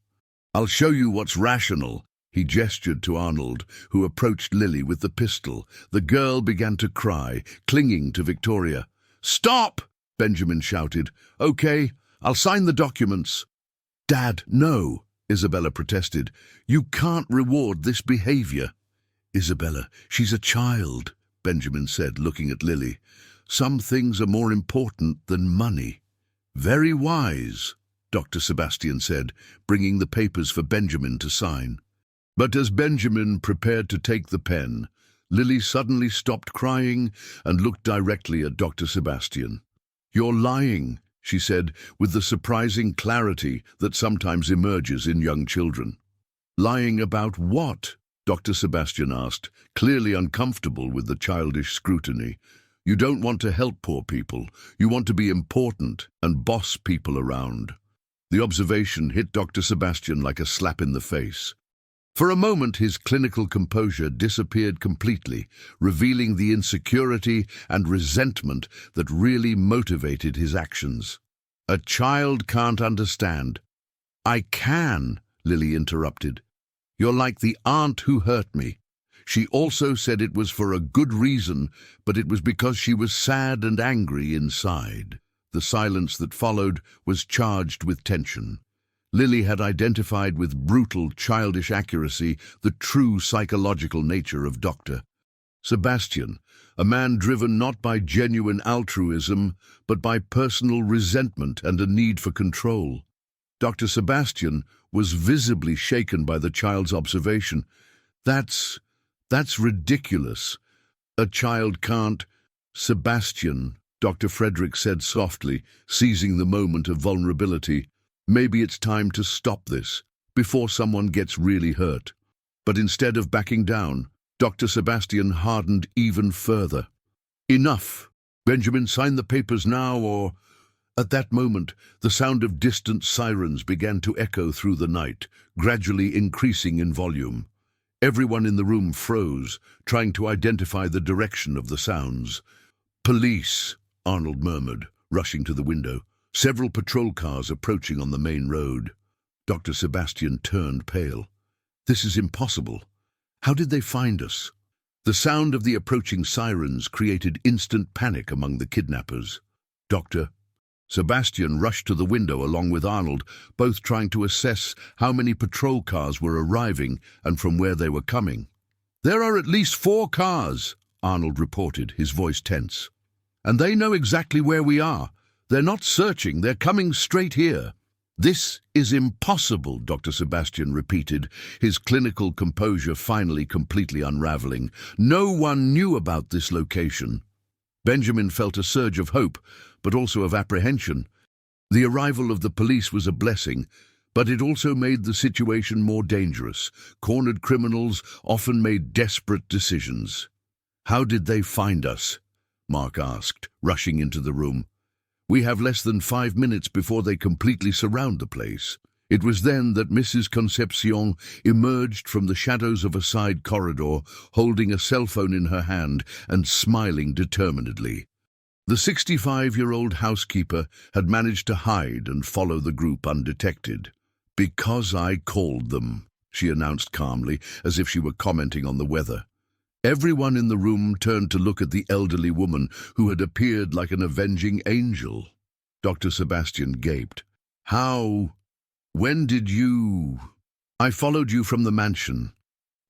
I'll show you what's rational. He gestured to Arnold, who approached Lily with the pistol. The girl began to cry, clinging to Victoria. Stop! Benjamin shouted. Okay, I'll sign the documents. Dad, no, Isabella protested. You can't reward this behavior. Isabella, she's a child, Benjamin said, looking at Lily. Some things are more important than money. Very wise, Dr. Sebastian said, bringing the papers for Benjamin to sign. But as Benjamin prepared to take the pen, Lily suddenly stopped crying and looked directly at Dr. Sebastian. You're lying, she said, with the surprising clarity that sometimes emerges in young children. Lying about what? Dr. Sebastian asked, clearly uncomfortable with the childish scrutiny. You don't want to help poor people. You want to be important and boss people around. The observation hit Dr. Sebastian like a slap in the face. For a moment, his clinical composure disappeared completely, revealing the insecurity and resentment that really motivated his actions. A child can't understand. I can, Lily interrupted. You're like the aunt who hurt me. She also said it was for a good reason, but it was because she was sad and angry inside. The silence that followed was charged with tension. Lily had identified with brutal, childish accuracy the true psychological nature of Dr. Sebastian, a man driven not by genuine altruism, but by personal resentment and a need for control. Dr. Sebastian was visibly shaken by the child's observation. That's ridiculous. A child can't. Sebastian, Dr. Frederick said softly, seizing the moment of vulnerability. Maybe it's time to stop this, before someone gets really hurt. But instead of backing down, Dr. Sebastian hardened even further. Enough! Benjamin, sign the papers now, or... At that moment, the sound of distant sirens began to echo through the night, gradually increasing in volume. Everyone in the room froze, trying to identify the direction of the sounds. Police, Arnold murmured, rushing to the window. Several patrol cars approaching on the main road. Dr. Sebastian turned pale. This is impossible. How did they find us? The sound of the approaching sirens created instant panic among the kidnappers. Dr. Sebastian rushed to the window along with Arnold, both trying to assess how many patrol cars were arriving and from where they were coming. There are at least 4 cars, Arnold reported, his voice tense. And they know exactly where we are. They're not searching, they're coming straight here. This is impossible, Dr. Sebastian repeated, his clinical composure finally completely unraveling. No one knew about this location. Benjamin felt a surge of hope, but also of apprehension. The arrival of the police was a blessing, but it also made the situation more dangerous. Cornered criminals often made desperate decisions. "How did they find us?" Mark asked, rushing into the room. "We have less than 5 minutes before they completely surround the place." It was then that Mrs. Concepcion emerged from the shadows of a side corridor, holding a cell phone in her hand and smiling determinedly. The 65-year-old housekeeper had managed to hide and follow the group undetected. "Because I called them," she announced calmly, as if she were commenting on the weather. Everyone in the room turned to look at the elderly woman who had appeared like an avenging angel. Dr. Sebastian gaped. "How? When did you—" "I followed you from the mansion,"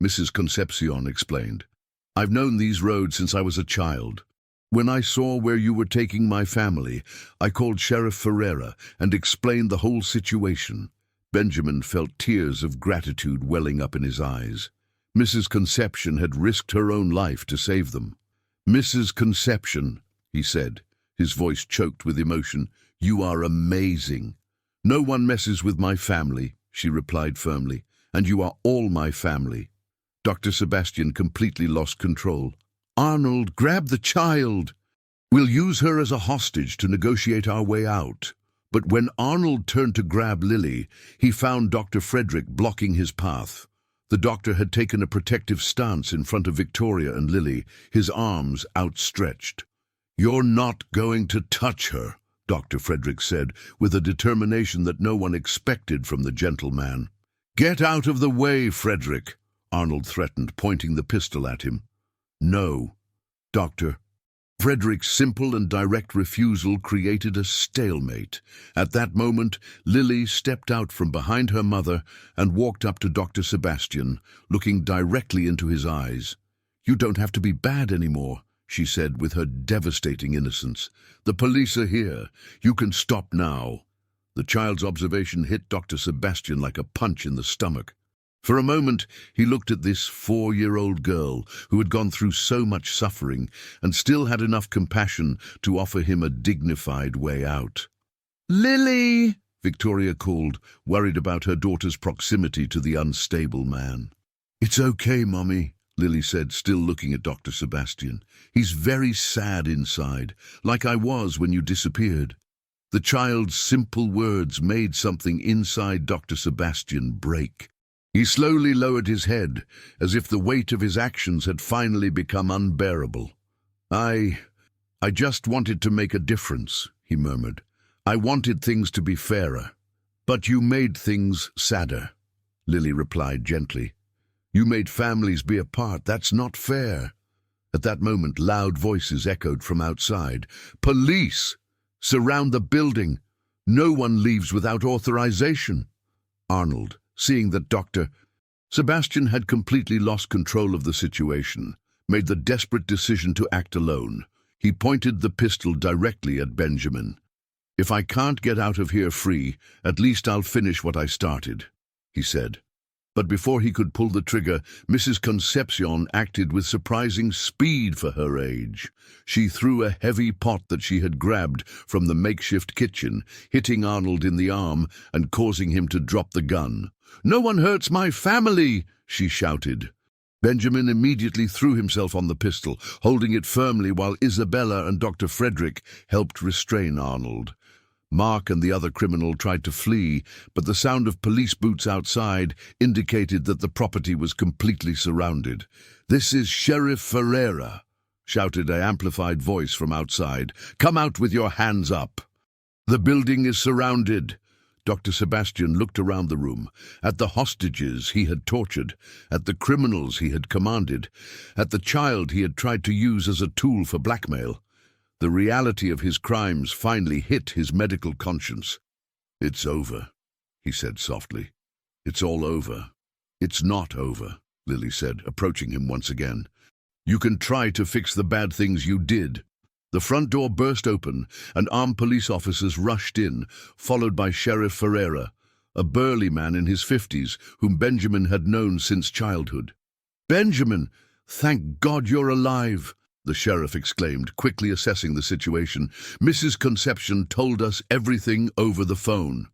Mrs. Concepcion explained. "I've known these roads since I was a child. When I saw where you were taking my family, I called Sheriff Ferreira and explained the whole situation." Benjamin felt tears of gratitude welling up in his eyes. Mrs. Concepcion had risked her own life to save them. "Mrs. Concepcion," he said, his voice choked with emotion, "you are amazing." "No one messes with my family," she replied firmly, "and you are all my family." Dr. Sebastian completely lost control. "Arnold, grab the child. We'll use her as a hostage to negotiate our way out." But when Arnold turned to grab Lily, he found Dr. Frederick blocking his path. The doctor had taken a protective stance in front of Victoria and Lily, his arms outstretched. "You're not going to touch her," Dr. Frederick said, with a determination that no one expected from the gentleman. "Get out of the way, Frederick," Arnold threatened, pointing the pistol at him. "No, Doctor." Frederick's simple and direct refusal created a stalemate. At that moment, Lily stepped out from behind her mother and walked up to Dr. Sebastian, looking directly into his eyes. "You don't have to be bad anymore," she said with her devastating innocence. "The police are here. You can stop now." The child's observation hit Dr. Sebastian like a punch in the stomach. For a moment, he looked at this 4-year-old girl who had gone through so much suffering and still had enough compassion to offer him a dignified way out. "Lily!" Victoria called, worried about her daughter's proximity to the unstable man. "It's okay, Mommy," Lily said, still looking at Dr. Sebastian. "He's very sad inside, like I was when you disappeared." The child's simple words made something inside Dr. Sebastian break. He slowly lowered his head, as if the weight of his actions had finally become unbearable. I just wanted to make a difference," he murmured. "I wanted things to be fairer." "But you made things sadder," Lily replied gently. "You made families be apart. That's not fair." At that moment, loud voices echoed from outside. "Police! Surround the building! No one leaves without authorization!" Arnold, seeing that Dr. Sebastian had completely lost control of the situation, made the desperate decision to act alone. He pointed the pistol directly at Benjamin. "If I can't get out of here free, at least I'll finish what I started," he said. But before he could pull the trigger, Mrs. Concepcion acted with surprising speed for her age. She threw a heavy pot that she had grabbed from the makeshift kitchen, hitting Arnold in the arm and causing him to drop the gun. "No one hurts my family!" she shouted. Benjamin immediately threw himself on the pistol, holding it firmly while Isabella and Dr. Frederick helped restrain Arnold. Mark and the other criminal tried to flee, but the sound of police boots outside indicated that the property was completely surrounded. "This is Sheriff Ferreira," shouted an amplified voice from outside. "Come out with your hands up." "The building is surrounded." Dr. Sebastian looked around the room, at the hostages he had tortured, at the criminals he had commanded, at the child he had tried to use as a tool for blackmail. The reality of his crimes finally hit his medical conscience. "It's over," he said softly. "It's all over." "It's not over," Lily said, approaching him once again. "You can try to fix the bad things you did, The front door burst open, and armed police officers rushed in, followed by Sheriff Ferreira, a burly man in his 50s whom Benjamin had known since childhood. "Benjamin, thank God you're alive," the sheriff exclaimed, quickly assessing the situation. "Mrs. Concepcion told us everything over the phone."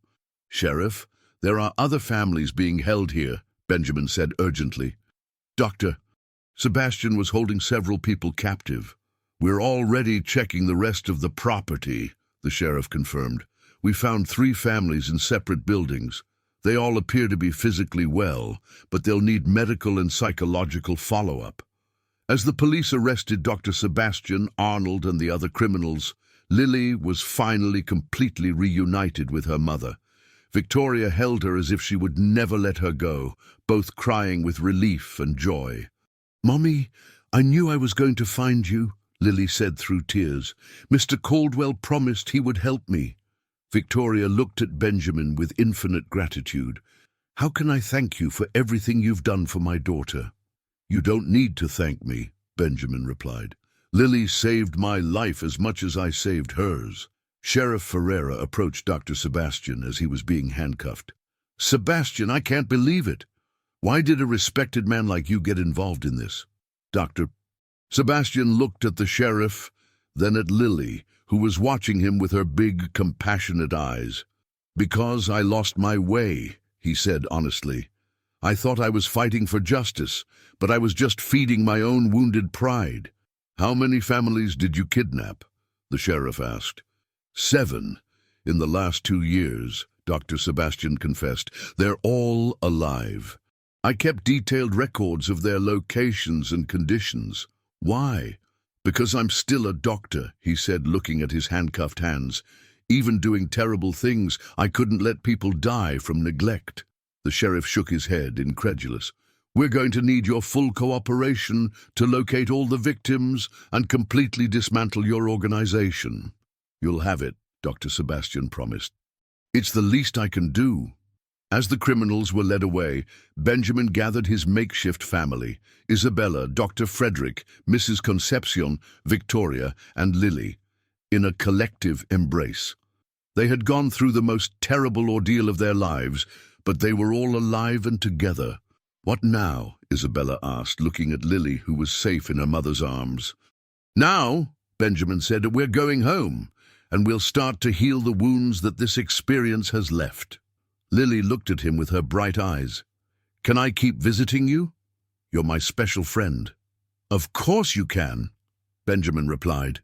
"Sheriff, there are other families being held here," Benjamin said urgently. "Doctor, Sebastian was holding several people captive." "We're already checking the rest of the property," the sheriff confirmed. "We found 3 families in separate buildings. They all appear to be physically well, but they'll need medical and psychological follow-up." As the police arrested Dr. Sebastian, Arnold, and the other criminals, Lily was finally completely reunited with her mother. Victoria held her as if she would never let her go, both crying with relief and joy. "Mommy, I knew I was going to find you," Lily said through tears. "Mr. Caldwell promised he would help me." Victoria looked at Benjamin with infinite gratitude. "How can I thank you for everything you've done for my daughter?" "You don't need to thank me," Benjamin replied. "Lily saved my life as much as I saved hers." Sheriff Ferreira approached Dr. Sebastian as he was being handcuffed. "Sebastian, I can't believe it. Why did a respected man like you get involved in this?" Dr. Sebastian looked at the sheriff, then at Lily, who was watching him with her big, compassionate eyes. "Because I lost my way," he said honestly. "I thought I was fighting for justice, but I was just feeding my own wounded pride." "How many families did you kidnap?" the sheriff asked. 7 in the last 2 years, Dr. Sebastian confessed. "They're all alive. I kept detailed records of their locations and conditions." "Why?" "Because I'm still a doctor," he said, looking at his handcuffed hands. "Even doing terrible things, I couldn't let people die from neglect." The sheriff shook his head, incredulous. "We're going to need your full cooperation to locate all the victims and completely dismantle your organization." "You'll have it," Dr. Sebastian promised. "It's the least I can do." As the criminals were led away, Benjamin gathered his makeshift family, Isabella, Dr. Frederick, Mrs. Concepcion, Victoria, and Lily, in a collective embrace. They had gone through the most terrible ordeal of their lives, but they were all alive and together. "What now?" Isabella asked, looking at Lily, who was safe in her mother's arms. "Now," Benjamin said, "we're going home, and we'll start to heal the wounds that this experience has left." Lily looked at him with her bright eyes. "Can I keep visiting you? You're my special friend." "Of course you can," Benjamin replied,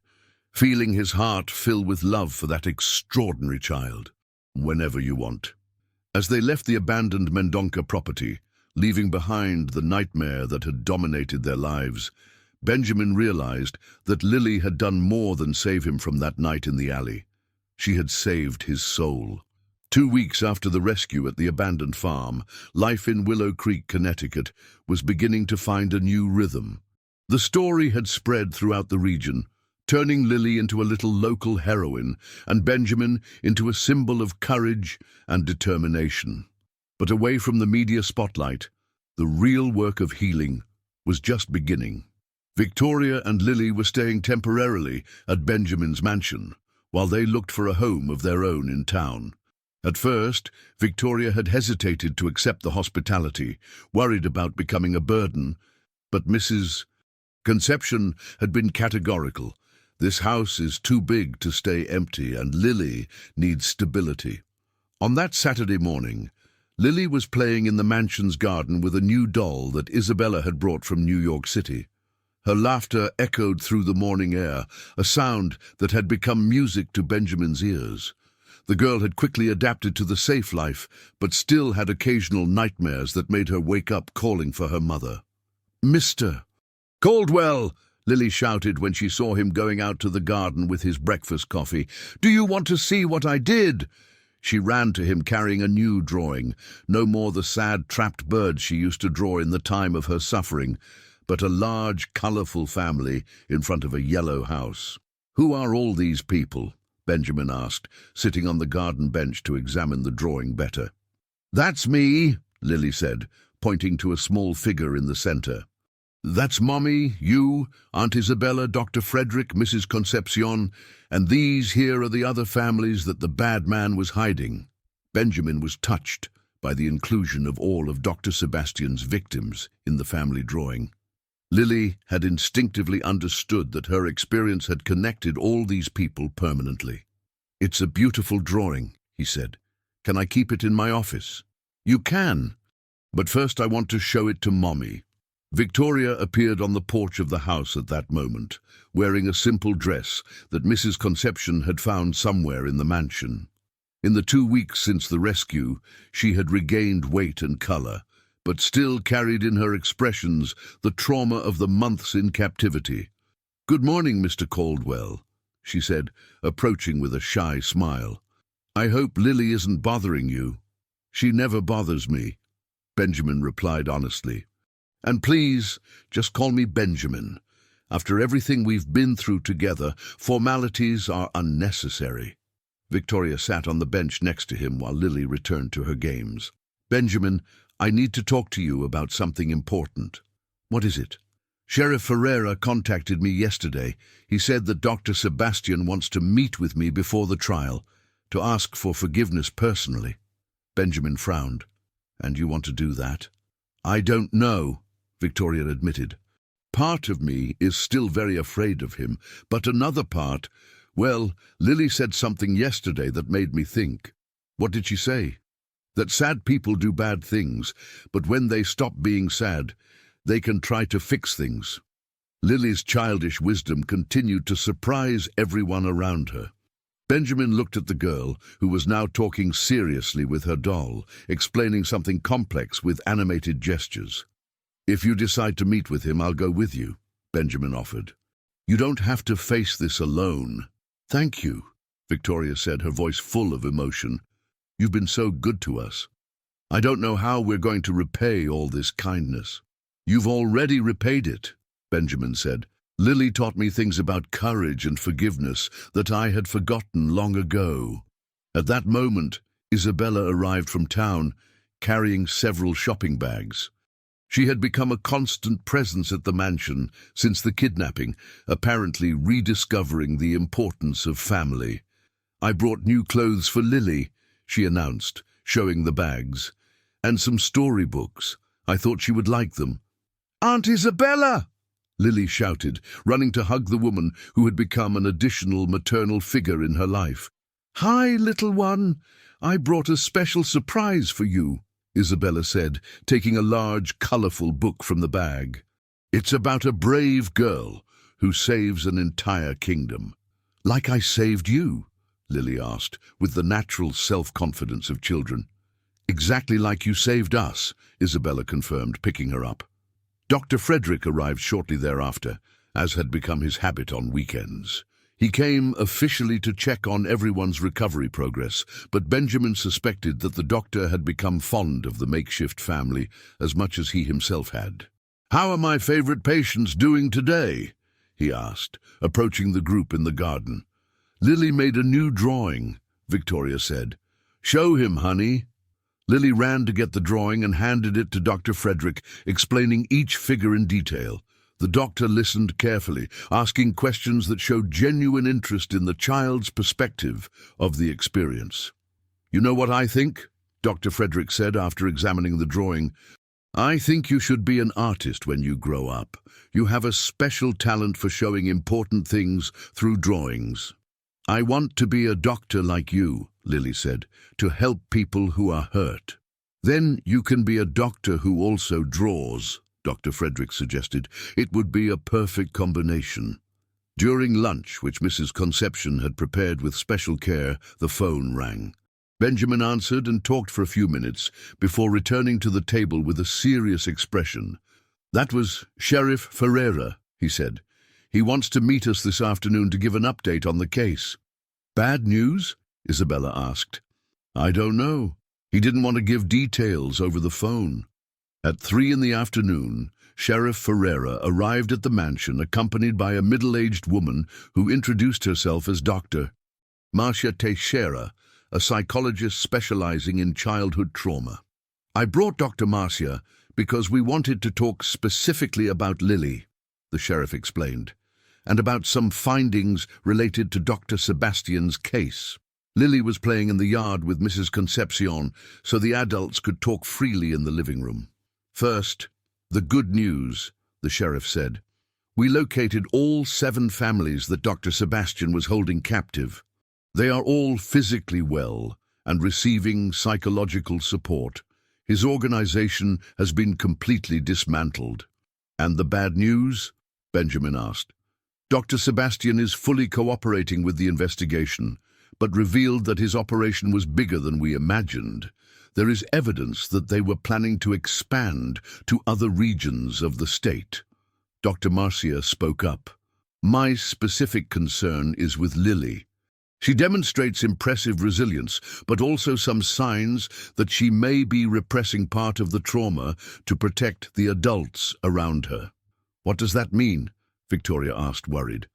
feeling his heart fill with love for that extraordinary child. "Whenever you want." As they left the abandoned Mendonca property, leaving behind the nightmare that had dominated their lives, Benjamin realized that Lily had done more than save him from that night in the alley. She had saved his soul. 2 weeks after the rescue at the abandoned farm, life in Willow Creek, Connecticut, was beginning to find a new rhythm. The story had spread throughout the region, turning Lily into a little local heroine and Benjamin into a symbol of courage and determination. But away from the media spotlight, the real work of healing was just beginning. Victoria and Lily were staying temporarily at Benjamin's mansion, while they looked for a home of their own in town. At first, Victoria had hesitated to accept the hospitality, worried about becoming a burden, but Mrs. Concepcion had been categorical. "This house is too big to stay empty, and Lily needs stability." On that Saturday morning, Lily was playing in the mansion's garden with a new doll that Isabella had brought from New York City. Her laughter echoed through the morning air, a sound that had become music to Benjamin's ears. The girl had quickly adapted to the safe life, but still had occasional nightmares that made her wake up calling for her mother. "Mr. Caldwell!" Lily shouted when she saw him going out to the garden with his breakfast coffee. "Do you want to see what I did?" She ran to him carrying a new drawing, no more the sad trapped birds she used to draw in the time of her suffering, but a large, colorful family in front of a yellow house. "Who are all these people?" Benjamin asked, sitting on the garden bench to examine the drawing better. "That's me," Lily said, pointing to a small figure in the center. That's Mommy, you, Aunt Isabella, Dr. Frederick, Mrs. Concepcion, and these here are the other families that the bad man was hiding. Benjamin was touched by the inclusion of all of Dr. Sebastian's victims in the family drawing. Lily had instinctively understood that her experience had connected all these people permanently. "It's a beautiful drawing," he said. "Can I keep it in my office?" "You can, but first I want to show it to Mommy." Victoria appeared on the porch of the house at that moment, wearing a simple dress that Mrs. Concepcion had found somewhere in the mansion. In the 2 weeks since the rescue, she had regained weight and color, but still carried in her expressions the trauma of the months in captivity. "Good morning, Mr. Caldwell," she said, approaching with a shy smile. "I hope Lily isn't bothering you." "She never bothers me," Benjamin replied honestly. "And please, just call me Benjamin. After everything we've been through together, formalities are unnecessary." Victoria sat on the bench next to him while Lily returned to her games. "Benjamin, I need to talk to you about something important." "What is it?" "Sheriff Ferreira contacted me yesterday. He said that Dr. Sebastian wants to meet with me before the trial, to ask for forgiveness personally." Benjamin frowned. "And you want to do that?" "I don't know," Victoria admitted. "Part of me is still very afraid of him, but another part, well, Lily said something yesterday that made me think." "What did she say?" "That sad people do bad things, but when they stop being sad, they can try to fix things." Lily's childish wisdom continued to surprise everyone around her. Benjamin looked at the girl, who was now talking seriously with her doll, explaining something complex with animated gestures. "If you decide to meet with him, I'll go with you," Benjamin offered. "You don't have to face this alone." "Thank you," Victoria said, her voice full of emotion. "You've been so good to us. I don't know how we're going to repay all this kindness." "You've already repaid it," Benjamin said. "Lily taught me things about courage and forgiveness that I had forgotten long ago." At that moment, Isabella arrived from town, carrying several shopping bags. She had become a constant presence at the mansion since the kidnapping, apparently rediscovering the importance of family. "I brought new clothes for Lily," she announced, showing the bags. "And some storybooks. I thought she would like them." "Aunt Isabella!" Lily shouted, running to hug the woman who had become an additional maternal figure in her life. "Hi, little one. I brought a special surprise for you," Isabella said, taking a large, colorful book from the bag. "It's about a brave girl who saves an entire kingdom." "Like I saved you?" Lily asked, with the natural self-confidence of children. "Exactly like you saved us," Isabella confirmed, picking her up. Dr. Frederick arrived shortly thereafter, as had become his habit on weekends. He came officially to check on everyone's recovery progress, but Benjamin suspected that the doctor had become fond of the makeshift family as much as he himself had. "How are my favorite patients doing today?" he asked, approaching the group in the garden. "Lily made a new drawing," Victoria said. "Show him, honey." Lily ran to get the drawing and handed it to Dr. Frederick, explaining each figure in detail. The doctor listened carefully, asking questions that showed genuine interest in the child's perspective of the experience. "You know what I think?" Dr. Frederick said after examining the drawing. "I think you should be an artist when you grow up. You have a special talent for showing important things through drawings." "I want to be a doctor like you," Lily said, "to help people who are hurt." "Then you can be a doctor who also draws," Dr. Frederick suggested. "It would be a perfect combination." During lunch, which Mrs. Concepcion had prepared with special care, the phone rang. Benjamin answered and talked for a few minutes before returning to the table with a serious expression. "That was Sheriff Ferreira," he said. "He wants to meet us this afternoon to give an update on the case." "Bad news?" Isabella asked. "I don't know. He didn't want to give details over the phone." At 3 in the afternoon, Sheriff Ferreira arrived at the mansion accompanied by a middle-aged woman who introduced herself as Dr. Marcia Teixeira, a psychologist specializing in childhood trauma. "I brought Dr. Marcia Because we wanted to talk specifically about Lily, the sheriff explained, and about some findings related to Dr. Sebastian's case. Lily was playing in the yard with Mrs. Concepcion, so the adults could talk freely in the living room. First, the good news, the sheriff said. We located all 7 families that Dr. Sebastian was holding captive. They are all physically well and receiving psychological support. His organization has been completely dismantled. And the bad news? Benjamin asked. Dr. Sebastian is fully cooperating with the investigation, but revealed that his operation was bigger than we imagined. There is evidence that they were planning to expand to other regions of the state. Dr. Marcia spoke up. My specific concern is with Lily. She demonstrates impressive resilience, but also some signs that she may be repressing part of the trauma to protect the adults around her. What does that mean? Victoria asked, worried.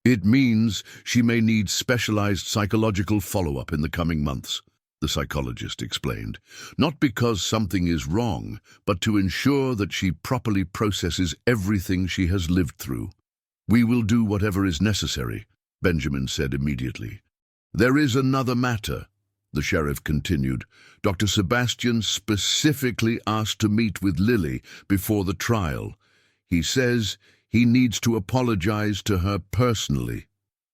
It means she may need specialized psychological follow-up in the coming months, the psychologist explained. Not because something is wrong, but to ensure that she properly processes everything she has lived through. We will do whatever is necessary, Benjamin said immediately. There is another matter, the sheriff continued. Dr. Sebastian specifically asked to meet with Lily before the trial. He says he needs to apologize to her personally.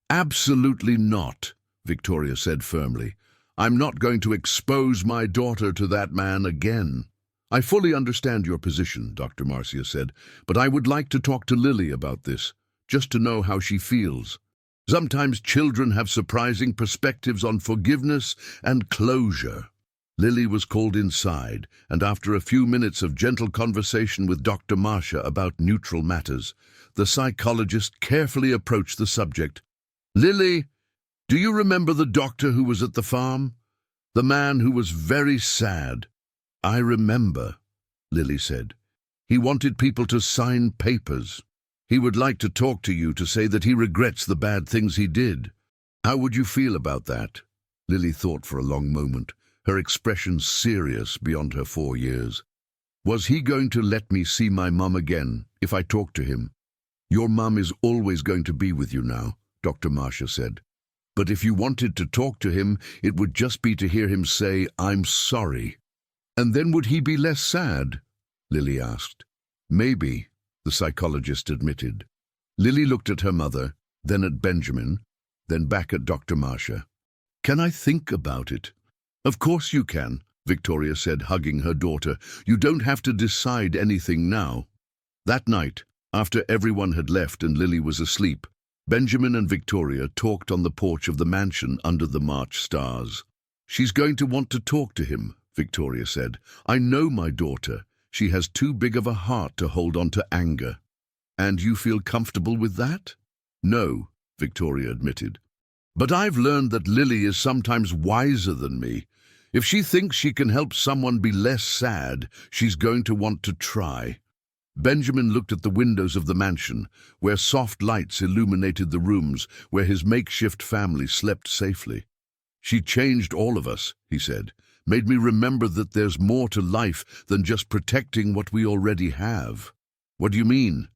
Absolutely not, Victoria said firmly. I'm not going to expose my daughter to that man again. I fully understand your position, Dr. Marcia said, but I would like to talk to Lily about this, just to know how she feels. Sometimes children have surprising perspectives on forgiveness and closure. Lily was called inside, and after a few minutes of gentle conversation with Dr. Marcia about neutral matters, the psychologist carefully approached the subject. Lily, do you remember the doctor who was at the farm? The man who was very sad. I remember, Lily said. He wanted people to sign papers. He would like to talk to you to say that he regrets the bad things he did. How would you feel about that? Lily thought for a long moment, her expression serious beyond her 4 years. Was he going to let me see my mum again if I talked to him? Your mum is always going to be with you now, Dr. Marcia said. But if you wanted to talk to him, it would just be to hear him say, I'm sorry. And then would he be less sad? Lily asked. Maybe, the psychologist admitted. Lily looked at her mother, then at Benjamin, then back at Dr. Marcia. Can I think about it? Of course you can, Victoria said, hugging her daughter. You don't have to decide anything now. That night, after everyone had left and Lily was asleep, Benjamin and Victoria talked on the porch of the mansion under the March stars. She's going to want to talk to him, Victoria said. I know my daughter. She has too big of a heart to hold on to anger. And you feel comfortable with that? No, Victoria admitted. But I've learned that Lily is sometimes wiser than me. If she thinks she can help someone be less sad, she's going to want to try. Benjamin looked at the windows of the mansion, where soft lights illuminated the rooms where his makeshift family slept safely. She changed all of us, he said, made me remember that there's more to life than just protecting what we already have. What do you mean?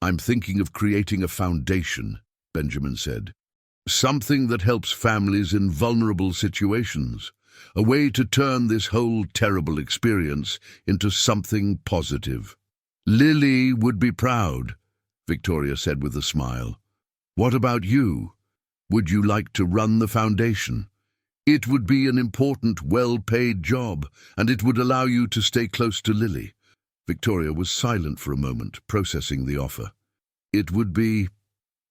I'm thinking of creating a foundation, Benjamin said. Something that helps families in vulnerable situations. A way to turn this whole terrible experience into something positive. Lily would be proud, Victoria said with a smile. What about you? Would you like to run the foundation? It would be an important, well-paid job, and it would allow you to stay close to Lily. Victoria was silent for a moment, processing the offer. It would be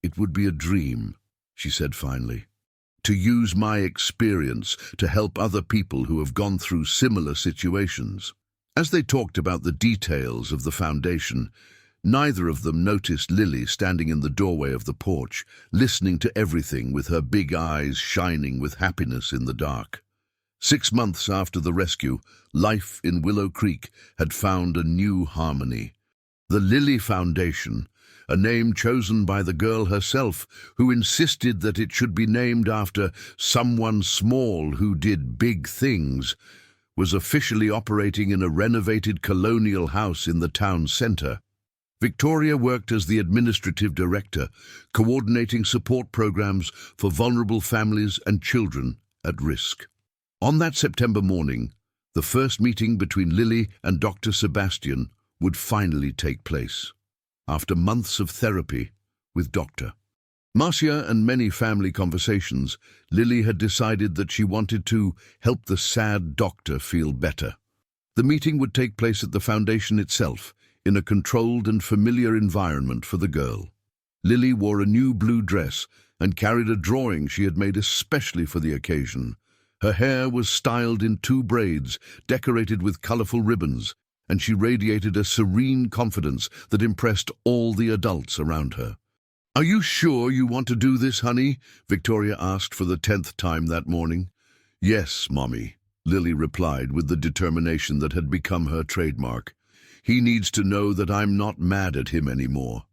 a dream, she said finally. To use my experience to help other people who have gone through similar situations. As they talked about the details of the foundation, neither of them noticed Lily standing in the doorway of the porch, listening to everything with her big eyes shining with happiness in the dark. 6 months after the rescue, life in Willow Creek had found a new harmony. The Lily Foundation, a name chosen by the girl herself, who insisted that it should be named after someone small who did big things, was officially operating in a renovated colonial house in the town centre. Victoria worked as the administrative director, coordinating support programs for vulnerable families and children at risk. On that September morning, the first meeting between Lily and Dr. Sebastian would finally take place. After months of therapy with Dr. Marcia and many family conversations, Lily had decided that she wanted to help the sad doctor feel better. The meeting would take place at the foundation itself, in a controlled and familiar environment for the girl. Lily wore a new blue dress and carried a drawing she had made especially for the occasion. Her hair was styled in 2 braids, decorated with colorful ribbons, and she radiated a serene confidence that impressed all the adults around her. "Are you sure you want to do this, honey?" Victoria asked for the 10th time that morning. "Yes, Mommy," Lily replied with the determination that had become her trademark. "He needs to know that I'm not mad at him anymore."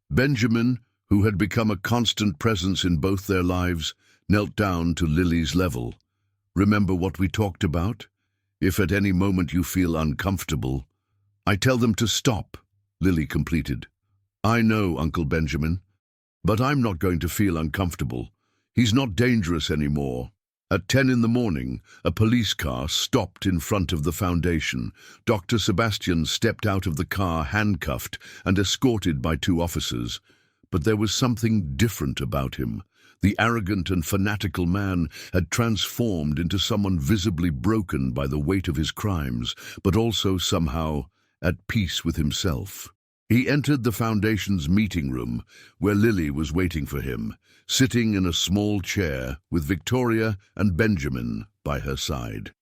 Benjamin, who had become a constant presence in both their lives, knelt down to Lily's level. "Remember what we talked about? If at any moment you feel uncomfortable, I tell them to stop," Lily completed. "I know, Uncle Benjamin. But I'm not going to feel uncomfortable. He's not dangerous anymore." At 10 in the morning, a police car stopped in front of the foundation. Dr. Sebastian stepped out of the car handcuffed and escorted by 2 officers. But there was something different about him. The arrogant and fanatical man had transformed into someone visibly broken by the weight of his crimes, but also somehow at peace with himself. He entered the foundation's meeting room, where Lily was waiting for him, sitting in a small chair with Victoria and Benjamin by her side.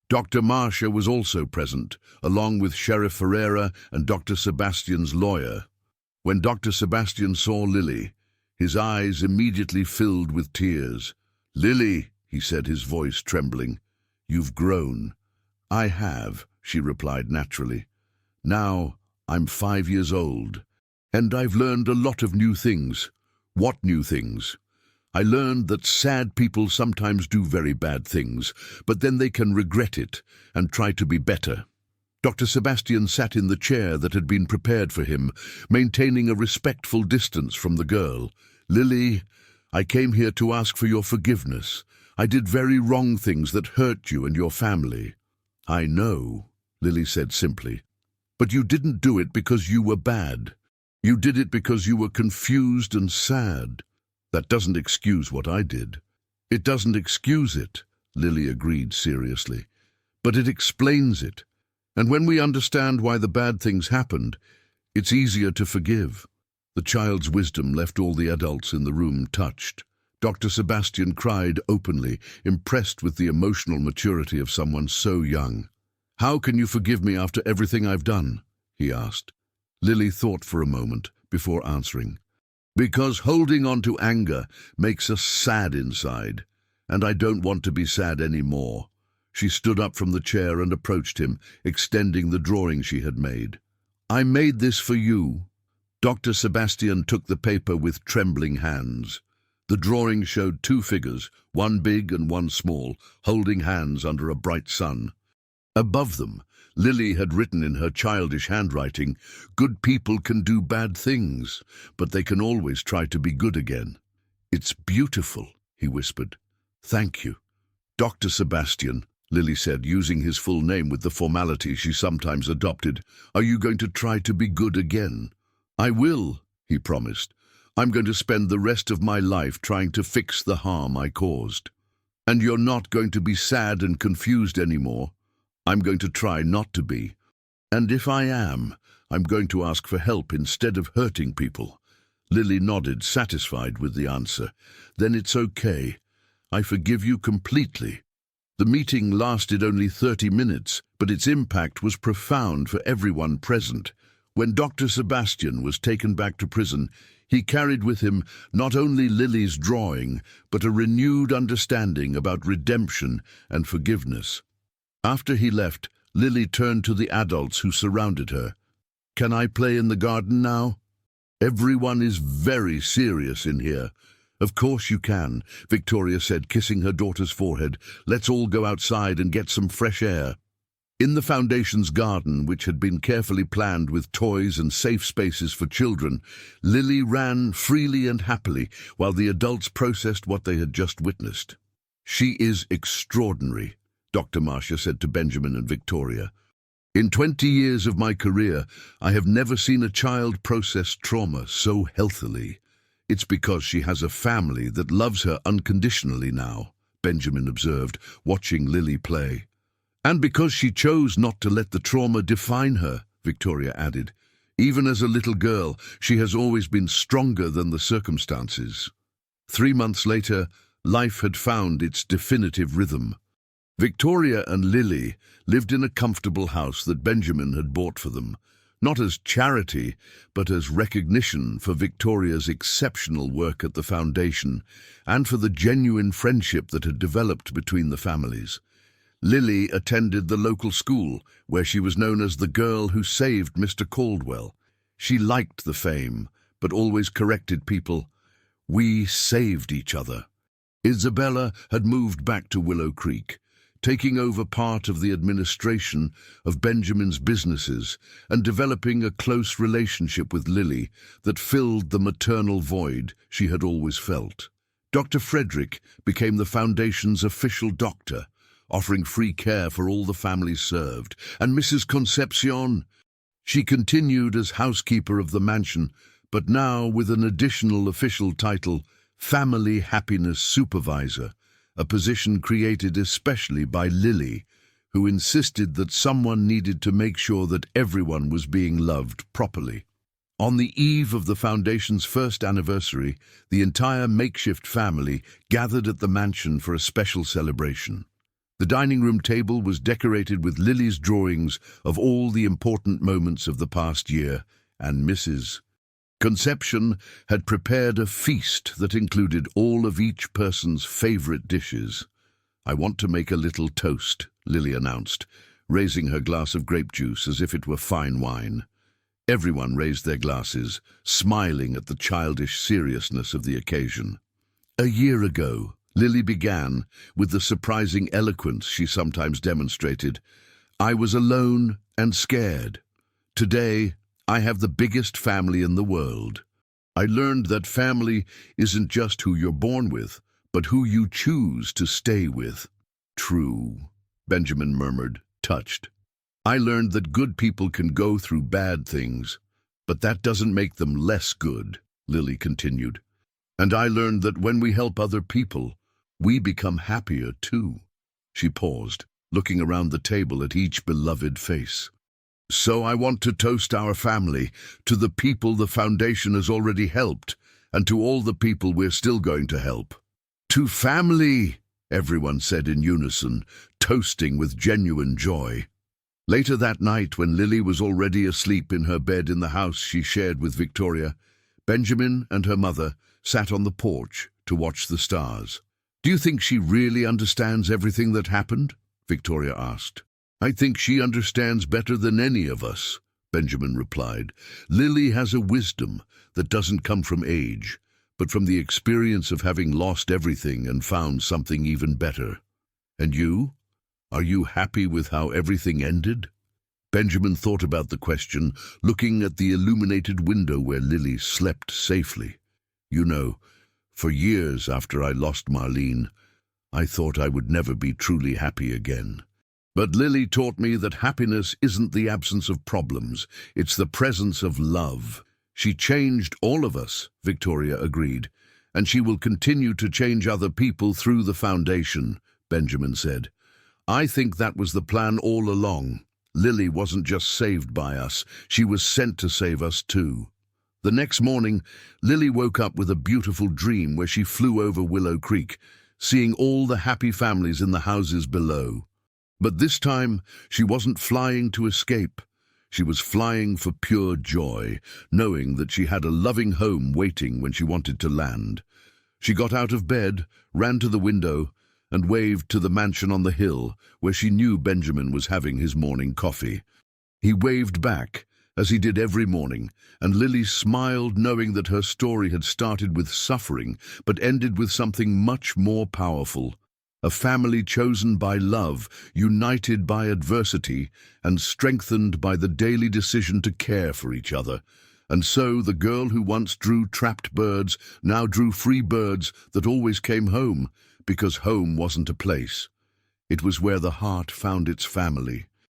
Dr. Marcia was also present, along with Sheriff Ferreira and Dr. Sebastian's lawyer. When Dr. Sebastian saw Lily, his eyes immediately filled with tears. "Lily," he said, his voice trembling, "you've grown." "I have," she replied naturally. "Now, I'm 5 years old, and I've learned a lot of new things." "What new things?" "I learned that sad people sometimes do very bad things, but then they can regret it and try to be better." Dr. Sebastian sat in the chair that had been prepared for him, maintaining a respectful distance from the girl. "Lily, I came here to ask for your forgiveness. I did very wrong things that hurt you and your family." "I know," Lily said simply. "But you didn't do it because you were bad. You did it because you were confused and sad. That doesn't excuse what I did." "It doesn't excuse it," Lily agreed seriously. "But it explains it. And when we understand why the bad things happened, it's easier to forgive." The child's wisdom left all the adults in the room touched. Dr. Sebastian cried openly, impressed with the emotional maturity of someone so young. "How can you forgive me after everything I've done?" he asked. Lily thought for a moment before answering. "Because holding on to anger makes us sad inside, and I don't want to be sad anymore." She stood up from the chair and approached him, extending the drawing she had made. "I made this for you." Dr. Sebastian took the paper with trembling hands. The drawing showed 2 figures, one big and one small, holding hands under a bright sun. Above them, Lily had written in her childish handwriting, "Good people can do bad things, but they can always try to be good again." "It's beautiful," he whispered. "Thank you." "Dr. Sebastian," Lily said, using his full name with the formality she sometimes adopted, "are you going to try to be good again?" "I will," he promised. "I'm going to spend the rest of my life trying to fix the harm I caused." "And you're not going to be sad and confused anymore?" "I'm going to try not to be. And if I am, I'm going to ask for help instead of hurting people." Lily nodded, satisfied with the answer. "Then it's okay. I forgive you completely." The meeting lasted only 30 minutes, but its impact was profound for everyone present. When Dr. Sebastian was taken back to prison, he carried with him not only Lily's drawing, but a renewed understanding about redemption and forgiveness. After he left, Lily turned to the adults who surrounded her. "Can I play in the garden now? Everyone is very serious in here." "Of course you can," Victoria said, kissing her daughter's forehead. "Let's all go outside and get some fresh air." In the Foundation's garden, which had been carefully planned with toys and safe spaces for children, Lily ran freely and happily while the adults processed what they had just witnessed. "She is extraordinary," Dr. Marcia said to Benjamin and Victoria. "In 20 years of my career, I have never seen a child process trauma so healthily. It's because she has a family that loves her unconditionally now," Benjamin observed, watching Lily play. "And because she chose not to let the trauma define her," Victoria added. "Even as a little girl, she has always been stronger than the circumstances." 3 months later, life had found its definitive rhythm. Victoria and Lily lived in a comfortable house that Benjamin had bought for them, not as charity, but as recognition for Victoria's exceptional work at the Foundation and for the genuine friendship that had developed between the families. Lily attended the local school, where she was known as the girl who saved Mr. Caldwell. She liked the fame, but always corrected people. "We saved each other." Isabella had moved back to Willow Creek, taking over part of the administration of Benjamin's businesses and developing a close relationship with Lily that filled the maternal void she had always felt. Dr. Frederick became the Foundation's official doctor, offering free care for all the families served, and Mrs. Concepcion, she continued as housekeeper of the mansion, but now with an additional official title, Family Happiness Supervisor, a position created especially by Lily, who insisted that someone needed to make sure that everyone was being loved properly. On the eve of the Foundation's first anniversary, the entire makeshift family gathered at the mansion for a special celebration. The dining room table was decorated with Lily's drawings of all the important moments of the past year, and Mrs. Concepcion had prepared a feast that included all of each person's favorite dishes. "I want to make a little toast," Lily announced, raising her glass of grape juice as if it were fine wine. Everyone raised their glasses, smiling at the childish seriousness of the occasion. "A year ago," Lily began, with the surprising eloquence she sometimes demonstrated, "I was alone and scared. Today, I have the biggest family in the world. I learned that family isn't just who you're born with, but who you choose to stay with." "True," Benjamin murmured, touched. "I learned that good people can go through bad things, but that doesn't make them less good," Lily continued. "And I learned that when we help other people, we become happier too." She paused, looking around the table at each beloved face. "So I want to toast our family, to the people the Foundation has already helped, and to all the people we're still going to help." "To family," everyone said in unison, toasting with genuine joy. Later that night, when Lily was already asleep in her bed in the house she shared with Victoria, Benjamin and her mother sat on the porch to watch the stars. "Do you think she really understands everything that happened?" Victoria asked. "I think she understands better than any of us," Benjamin replied. "Lily has a wisdom that doesn't come from age, but from the experience of having lost everything and found something even better. And you? Are you happy with how everything ended?" Benjamin thought about the question, looking at the illuminated window where Lily slept safely. "You know, for years after I lost Marlene, I thought I would never be truly happy again. But Lily taught me that happiness isn't the absence of problems, it's the presence of love. She changed all of us," Victoria agreed, "and she will continue to change other people through the Foundation," Benjamin said. "I think that was the plan all along. Lily wasn't just saved by us, she was sent to save us too." The next morning, Lily woke up with a beautiful dream where she flew over Willow Creek, seeing all the happy families in the houses below. But this time, she wasn't flying to escape. She was flying for pure joy, knowing that she had a loving home waiting when she wanted to land. She got out of bed, ran to the window, and waved to the mansion on the hill, where she knew Benjamin was having his morning coffee. He waved back, as he did every morning, and Lily smiled, knowing that her story had started with suffering, but ended with something much more powerful, A family chosen by love, united by adversity, and strengthened by the daily decision to care for each other. And so the girl who once drew trapped birds now drew free birds that always came home, because home wasn't a place. It was where the heart found its family.